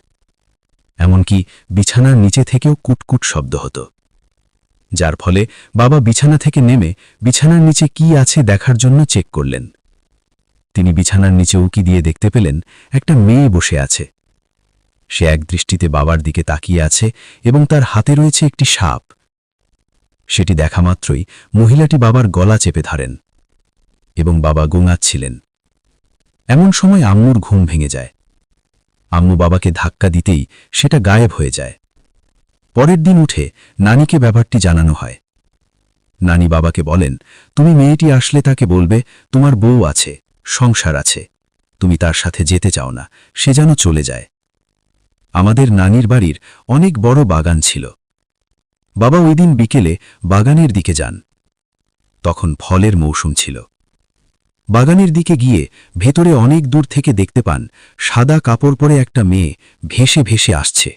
এমনকি বিছানার নিচে থেকেও কুটকুট শব্দ হতো, যার ফলে বাবা বিছানা থেকে নেমে বিছানার নিচে কি আছে দেখার জন্য চেক করলেন। তিনি বিছানার নিচে উকি দিয়ে দেখতে পেলেন একটা মেয়ে বসে আছে। সে একদৃষ্টিতে বাবার দিকে তাকিয়ে আছে এবং তার হাতে রয়েছে একটি সাপ। সেটি দেখা মাত্রই মহিলাটি বাবার গলা চেপে ধরেন এবং বাবা গোঙাচ্ছিলেন। এমন সময় আম্মুর ঘুম ভেঙে যায়। আম্মু বাবাকে ধাক্কা দিতেই সেটা গায়েব হয়ে যায়। পরের দিন উঠে নানিকে ব্যাপারটি জানানো হয়। নানি বাবাকে বলেন, তুমি মেয়েটি আসলে তাকে বলবে তোমার বউ আছে, সংসার আছে, তুমি তার সাথে যেতে চাও না, সে যেন চলে যায়। আমাদের নানির বাড়ির অনেক বড় বাগান ছিল। বাবা ওই দিন বিকেলে বাগানের দিকে যান। তখন ফলের মৌসুম ছিল। বাগানের দিকে গিয়ে ভেতরে অনেক দূর থেকে দেখতে পান সাদা কাপড় পরে একটা মেয়ে ভেসে ভেসে আসছে।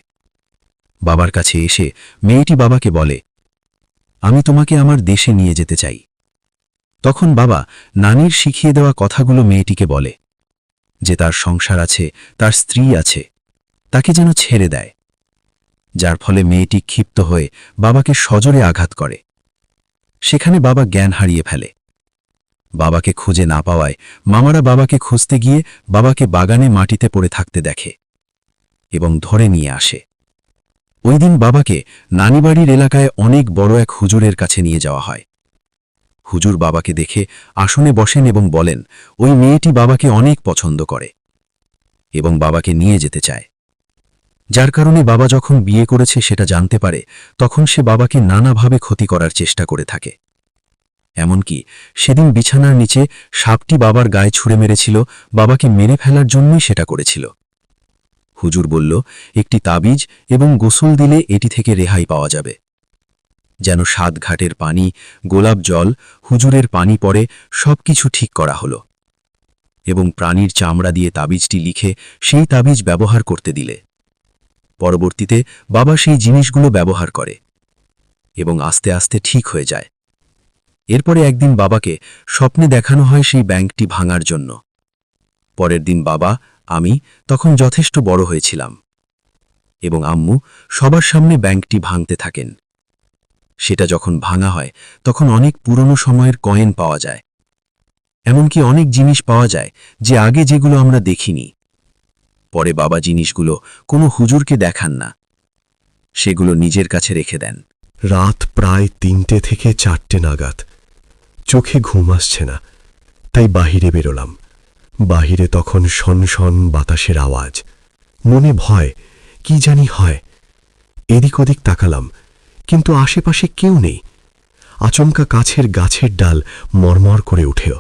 বাবার কাছে এসে মেয়েটি বাবাকে বলে, আমি তোমাকে আমার দেশে নিয়ে যেতে চাই। তখন বাবা নানির শিখিয়ে দেওয়া কথাগুলো মেয়েটিকে বলে যে তার সংসার আছে, তার স্ত্রী আছে, তাকে যেন ছেড়ে দেয়। যার ফলে মেয়েটি ক্ষিপ্ত হয়ে বাবাকে সজোরে আঘাত করে। সেখানে বাবা জ্ঞান হারিয়ে ফেলে। বাবাকে খুঁজে না পাওয়ায় মামারা বাবাকে খুঁজতে গিয়ে বাবাকে বাগানে মাটিতে পড়ে থাকতে দেখে এবং ধরে নিয়ে আসে। ওই দিন বাবাকে নানিবাড়ির এলাকায় অনেক বড় এক হুজুরের কাছে নিয়ে যাওয়া হয়। হুজুর বাবাকে দেখে আসনে বসেন এবং বলেন ওই মেয়েটি বাবাকে অনেক পছন্দ করে এবং বাবাকে নিয়ে যেতে চায়। যার কারণে বাবা যখন বিয়ে করেছে সেটা জানতে পারে, তখন সে বাবাকে নানাভাবে ক্ষতি করার চেষ্টা করে থাকে। এমনকি সেদিন বিছানার নিচে সাপটি বাবার গায়ে ছুঁড়ে মেরেছিল, বাবাকে মেরে ফেলার জন্যই সেটা করেছিল। হুজুর বলল একটি তাবিজ এবং গোসল দিলে এটি থেকে রেহাই পাওয়া যাবে। যেন 7 ঘাটের পানি, গোলাপ জল, হুজুরের পানি পড়ে সবকিছু ঠিক করা হলো এবং প্রাণীর চামড়া দিয়ে তাবিজটি লিখে সেই তাবিজ ব্যবহার করতে দিলে। পরবর্তীতে বাবা সেই জিনিসগুলো ব্যবহার করে এবং আস্তে আস্তে ঠিক হয়ে যায়। এরপরে একদিন বাবাকে স্বপ্নে দেখানো হয় সেই ব্যাংকটি ভাঙার জন্য। পরের দিন বাবা, আমি তখন যথেষ্ট বড় হয়েছিলাম এবং আম্মু সবার সামনে ব্যাংকটি ভাঙতে থাকেন। সেটা যখন ভাঙা হয় তখন অনেক পুরনো সময়ের কয়েন পাওয়া যায়। এমনকি অনেক জিনিস পাওয়া যায় যে আগে যেগুলো আমরা দেখিনি। পরে বাবা জিনিসগুলো কোনো হুজুরকে দেখান না, সেগুলো নিজের কাছে রেখে দেন। রাত প্রায় 3টে থেকে 4টে নাগাদ। চোখে ঘুম আসছে না, তাই বাহিরে বেরোলাম। বাহিরে তখন শনশন বাতাসের আওয়াজ। মনে ভয়, কি জানি হয়। এদিক ওদিক তাকালাম, কিন্তু আশেপাশে কেউ নেই। আচমকা কাছের গাছের ডাল মরমর করে উঠেও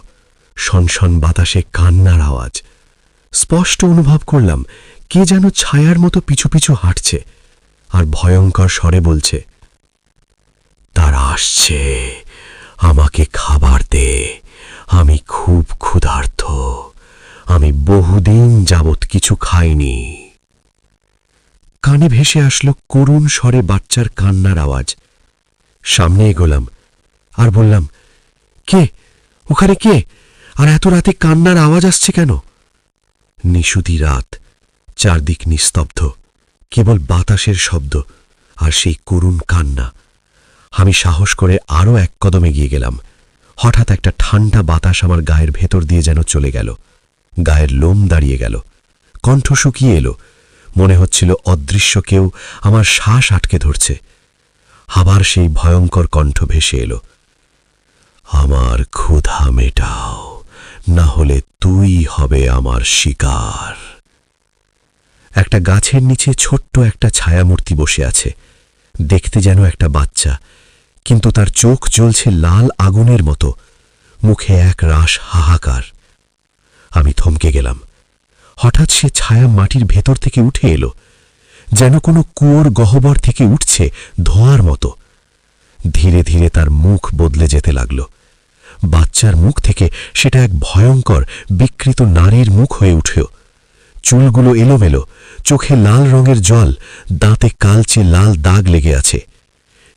শনশন বাতাসে কান্নার আওয়াজ। স্পষ্ট অনুভব করলাম কে যেন ছায়ার মতো পিছু পিছু হাঁটছে আর ভয়ঙ্কর স্বরে বলছে, তারা আসছে, আমাকে খাবার দে, আমি খুব ক্ষুধার্ত, আমি বহুদিন যাবৎ কিছু খাইনি। কানে ভেসে আসলো করুণ স্বরে বাচ্চার কান্নার আওয়াজ। সামনে এগোলাম আর বললাম, কে ওখানে, কে? আর এত রাতে কান্নার আওয়াজ আসছে কেন? নিশুতি রাত, চারদিক নিস্তব্ধ, কেবল বাতাসের শব্দ আর সেই করুণ কান্না। আমি সাহস করে আরও 1 কদম এগিয়ে গেলাম। হঠাৎ একটা ঠান্ডা বাতাস আমার গায়ের ভেতর দিয়ে যেন চলে গেল। গায়ের লোম দাঁড়িয়ে গেল, কণ্ঠ শুকিয়ে এলো। মনে হচ্ছিল অদৃশ্য কেউ আমার শ্বাস আটকে ধরছে। আবার সেই ভয়ঙ্কর কণ্ঠ ভেসে এলো, আমার ক্ষুধা মেটাও, না হলে তুই হবে আমার শিকার। একটা গাছের নিচে ছোট্ট একটা ছায়ামূর্তি বসে আছে, দেখতে যেন একটা বাচ্চা, কিন্তু তার চোখ জ্বলছে লাল আগুনের মতো, মুখে এক রাশ হাহাকার। আমি থমকে গেলাম। হঠাৎ সে ছায়া মাটির ভেতর থেকে উঠে এলো, যেন কোনো কুয়োর গহ্বর থেকে উঠছে ধোঁয়ার মতো। ধীরে ধীরে তার মুখ বদলে যেতে লাগল। বাচ্চার মুখ থেকে সেটা এক ভয়ঙ্কর বিকৃত নারীর মুখ হয়ে উঠল। চুলগুলো এলোমেলো, চোখে লাল রঙের জল, দাঁতে কালচে লাল দাগ লেগে আছে।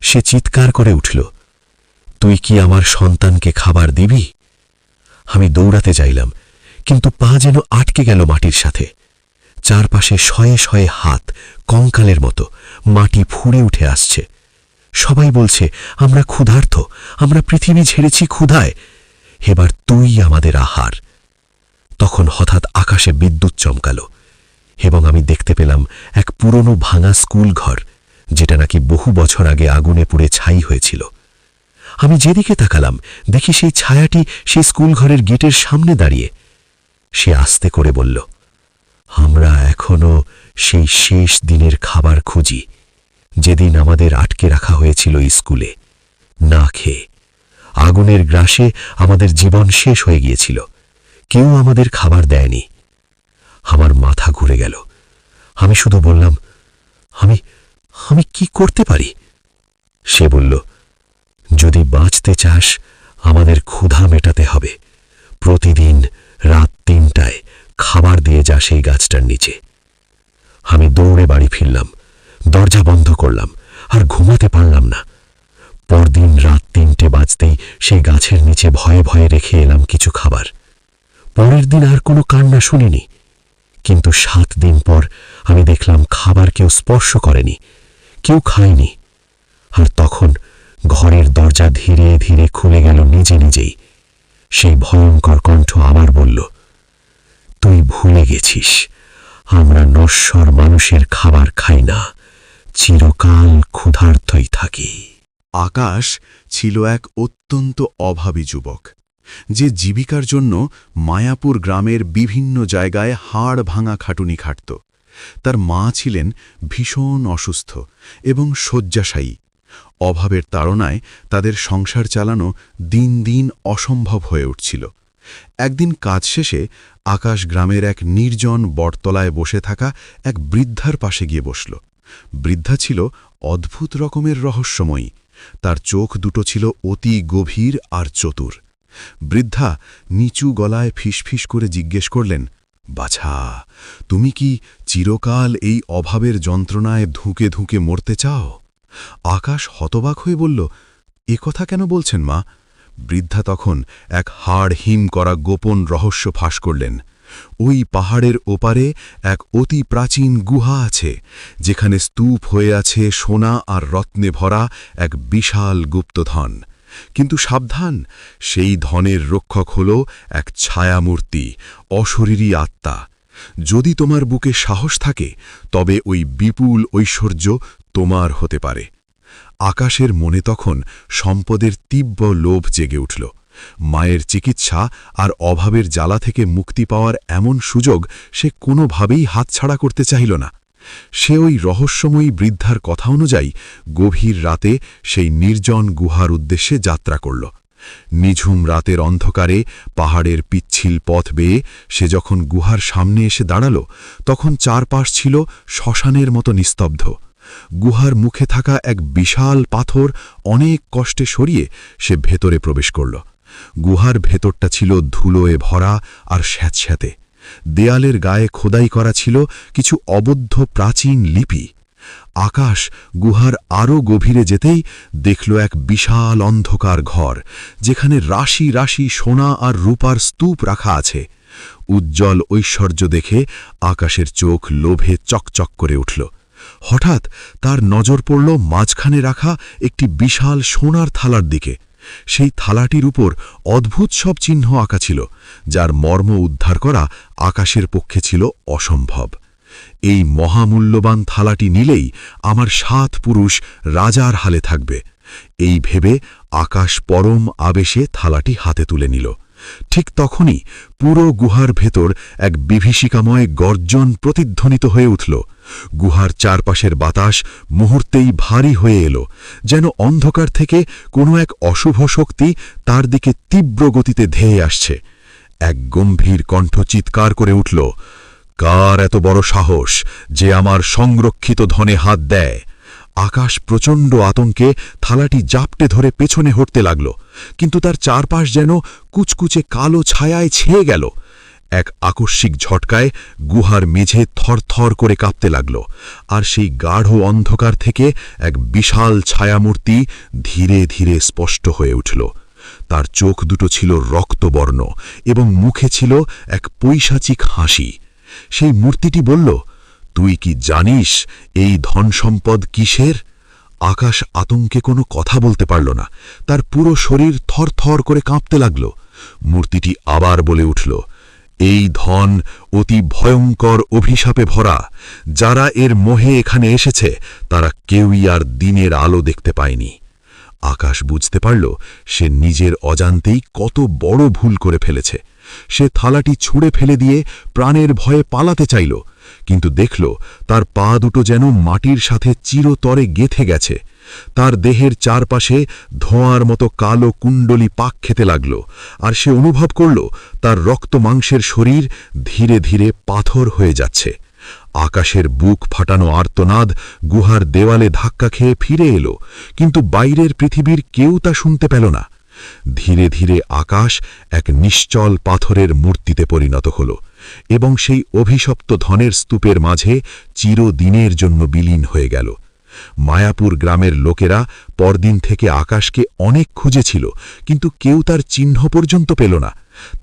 সে চিৎকার করে উঠল, তুই কি আমার সন্তানকে খাবার দিবি? আমি দৌড়াতে চাইলাম, কিন্তু পা যেন আটকে গেল মাটির সাথে। চারপাশে শয়ে শয়ে হাত, কঙ্কালের মতো, মাটি ফুঁড়ে উঠে আসছে। সবাই বলছে, আমরা ক্ষুধার্ত, আমরা পৃথিবী ছেড়েছি ক্ষুধায়, এবার তুই আমাদের আহার। তখন হঠাৎ আকাশে বিদ্যুৎ চমকালো এবং আমি দেখতে পেলাম এক পুরনো ভাঙা স্কুল ঘর, যেটা নাকি বহু বছর আগে আগুনে পুড়ে ছাই হয়েছিল। আমি যেদিকে তাকালাম দেখি সেই ছায়াটি সেই স্কুল ঘরের গেটের সামনে দাঁড়িয়ে। সে আস্তে করে বলল, আমরা এখনো সেই শেষ দিনের খাবার খুঁজি, যেদিন আমাদের আটকে রাখা হয়েছিল স্কুলে, না খেয়ে। আগুনের গ্রাসে আমাদের জীবন শেষ হয়ে গিয়েছিল, কেউ আমাদের খাবার দেয়নি। আমার মাথা ঘুরে গেল। আমি শুধু বললাম, আমি কি করতে পারি? সে বলল, যদি বাঁচতে চাস আমাদের ক্ষুধা মেটাতে হবে। প্রতিদিন রাত ৩টায় খাবার দিয়ে যা সেই গাছটার নিচে। আমি দৌড়ে বাড়ি ফিরলাম, দরজা বন্ধ করলাম, আর ঘুমাতে পারলাম না। পরদিন রাত ৩টে বাজতেই সেই গাছের নিচে ভয়ে ভয়ে রেখে এলাম কিছু খাবার। পরের দিন আর কোনো কান্না শুনিনি, কিন্তু ৭ দিন পর আমি দেখলাম খাবার কেউ স্পর্শ করেনি, কেউ খায়নি। আর তখন ঘরের দরজা ধীরে ধীরে খুলে গেল নিজে নিজেই। সেই ভয়ঙ্কর কণ্ঠ আবার বলল, তুই ভুলে গেছিস, আমরা নশ্বর মানুষের খাবার খাই না, চিরকাল ক্ষুধার্তই থাকি। আকাশ ছিল এক অত্যন্ত অভাবী যুবক, যে জীবিকার জন্য মায়াপুর গ্রামের বিভিন্ন জায়গায় হাড় ভাঙা খাটুনি খাটত। তার মা ছিলেন ভীষণ অসুস্থ এবং শয্যাশায়ী। অভাবের তাড়নায় তাদের সংসার চালানো দিন দিন অসম্ভব হয়ে উঠছিল। একদিন কাজ শেষে আকাশ গ্রামের এক নির্জন বটতলায় বসে থাকা এক বৃদ্ধার পাশে গিয়ে বসল। বৃদ্ধা ছিল অদ্ভুত রকমের রহস্যময়ী। তার চোখ দুটো ছিল অতি গভীর আর চতুর। বৃদ্ধা নিচু গলায় ফিসফিস করে জিজ্ঞেস করলেন, বাছা, তুমি কি চিরকাল এই অভাবের যন্ত্রণায় ধুঁকে ধুঁকে মরতে চাও? আকাশ হতবাক হয়ে বলল, এ কথা কেন বলছেন মা? বৃদ্ধা তখন এক হাড় হিম করা গোপন রহস্য ফাঁস করলেন। ওই পাহাড়ের ওপারে এক অতি প্রাচীন গুহা আছে, যেখানে স্তূপ হয়ে আছে সোনা আর রত্নে ভরা এক বিশাল গুপ্তধন। কিন্তু সাবধান, সেই ধনের রক্ষক হল এক ছায়ামূর্তি, অশরীরী আত্মা। যদি তোমার বুকে সাহস থাকে তবে ওই বিপুল ঐশ্বর্য তোমার হতে পারে। আকাশের মনে তখন সম্পদের তীব্র লোভ জেগে উঠল। মায়ের চিকিৎসা আর অভাবের জ্বালা থেকে মুক্তি পাওয়ার এমন সুযোগ সে কোনোভাবেই হাতছাড়া করতে চাইল না। সে ওই রহস্যময়ী বৃদ্ধার কথা অনুযায়ী গভীর রাতে সেই নির্জন গুহার উদ্দেশ্যে যাত্রা করল। নিঝুম রাতের অন্ধকারে পাহাড়ের পিচ্ছিল পথ বেয়ে সে যখন গুহার সামনে এসে দাঁড়াল, তখন চারপাশ ছিল শ্মশানের মতো নিস্তব্ধ। গুহার মুখে থাকা এক বিশাল পাথর অনেক কষ্টে সরিয়ে সে ভেতরে প্রবেশ করল। গুহার ভেতরটা ছিল ধুলোয় ভরা আর স্যাঁতস্যাঁতে। দেয়ালের গায়ে খোদাই করা ছিল কিছু অবদ্ধ প্রাচীন লিপি। আকাশ গুহার আরও গভীরে যেতেই দেখল এক বিশাল অন্ধকার ঘর, যেখানে রাশি রাশি সোনা আর রূপার স্তূপ রাখা আছে। উজ্জ্বল ঐশ্বর্য দেখে আকাশের চোখ লোভে চকচক করে উঠল। হঠাৎ তার নজর পড়ল মাঝখানে রাখা একটি বিশাল সোনার থালার দিকে। সেই থালাটির উপর অদ্ভুত সব চিহ্ন আঁকা ছিল, যার মর্ম উদ্ধার করা আকাশের পক্ষে ছিল অসম্ভব। এই মহামূল্যবান থালাটি নিলেই আমার ৭ পুরুষ রাজার হালে থাকবে। এই ভেবে আকাশ পরম আবেশে থালাটি হাতে তুলে নিল ঠিক তখনই পুরো গুহার ভেতর এক বিভীষিকাময় গর্জন প্রতিধ্বনিত হয়ে উঠল। গুহার চারপাশের বাতাস মুহূর্তেই ভারী হয়ে এলো, যেন অন্ধকার থেকে কোনো এক অশুভ শক্তি তার দিকে তীব্র গতিতে ধেয়ে আসছে। এক গম্ভীর কণ্ঠ চিৎকার করে উঠল, কার এত বড় সাহস যে আমার সংরক্ষিত ধনে হাত দেয়? আকাশ প্রচণ্ড আতঙ্কে থালাটি জাপটে ধরে পেছনে হটতে লাগল, কিন্তু তার চারপাশ যেন কুচকুচে কালো ছায়ায় ছেয়ে গেল। এক আকস্মিক ঝটকায় গুহার মেঝে থরথর করে কাঁপতে লাগল, আর সেই গাঢ় অন্ধকার থেকে এক বিশাল ছায়ামূর্তি ধীরে ধীরে স্পষ্ট হয়ে উঠল। তার চোখ দুটো ছিল রক্তবর্ণ এবং মুখে ছিল এক পৈশাচিক হাসি। সেই মূর্তিটি বলল, তুই কি জানিস এই ধনসম্পদ কিসের? আকাশ আতঙ্কে কোনো কথা বলতে পারল না, তার পুরো শরীর থরথর করে কাঁপতে লাগল। মূর্তিটি আবার বলে উঠল, এই ধন অতি ভয়ঙ্কর অভিশাপে ভরা। যারা এর মোহে এখানে এসেছে তারা কেউই আর দিনের আলো দেখতে পায়নি। আকাশ বুঝতে পারল সে নিজের অজান্তেই কত বড় ভুল করে ফেলেছে। সে থালাটি ছুঁড়ে ফেলে দিয়ে প্রাণের ভয়ে পালাতে চাইল, কিন্তু দেখল তার পা দুটো যেন মাটির সাথে চিরতরে গেঁথে গেছে। তার দেহের চারপাশে ধোঁয়ার মতো কালো কুণ্ডলি পাক খেতে লাগল, আর সে অনুভব করল তার রক্ত মাংসের শরীর ধীরে ধীরে পাথর হয়ে যাচ্ছে। আকাশের বুক ফাটানো আর্তনাদ গুহার দেওয়ালে ধাক্কা খেয়ে ফিরে এলো, কিন্তু বাইরের পৃথিবীর কেউ তা শুনতে পেল না। ধীরে ধীরে আকাশ এক নিশ্চল পাথরের মূর্তিতে পরিণত হল এবং সেই অভিশপ্ত ধনের স্তূপের মাঝে চিরদিনের জন্য বিলীন হয়ে গেল। মায়াপুর গ্রামের লোকেরা পরদিন থেকে আকাশকে অনেক খুঁজেছিল, কিন্তু কেউ তার চিহ্ন পর্যন্ত পেল না।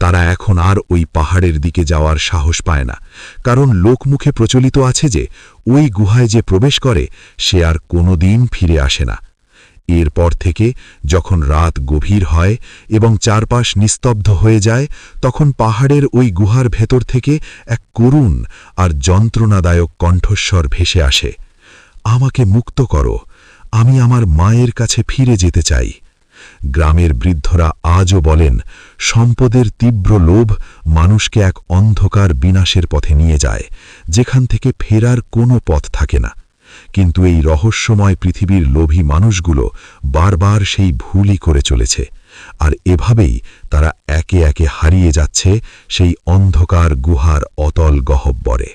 তারা এখন আর ওই পাহাড়ের দিকে যাওয়ার সাহস পায় না, কারণ লোকমুখে প্রচলিত আছে যে ওই গুহায় যে প্রবেশ করে সে আর কোনোদিন ফিরে আসে না। এরপর থেকে যখন রাত গভীর হয় এবং চারপাশ নিস্তব্ধ হয়ে যায়, তখন পাহাড়ের ওই গুহার ভেতর থেকে এক করুণ আর যন্ত্রণাদায়ক কণ্ঠস্বর ভেসে আসে, আমাকে মুক্ত করো, আমি আমার মায়ের কাছে ফিরে যেতে চাই। গ্রামের বৃদ্ধরা আজও বলেন, সম্পদের তীব্র লোভ মানুষকে এক অন্ধকার বিনাশের পথে নিয়ে যায়, যেখান থেকে ফেরার কোনো পথ থাকে না। কিন্তু এই রহস্যময় পৃথিবীর লোভী মানুষগুলো বারবার সেই ভুলই করে চলেছে, আর এভাবেই তারা একে একে হারিয়ে যাচ্ছে সেই অন্ধকার গুহার অতল গহ্বরে।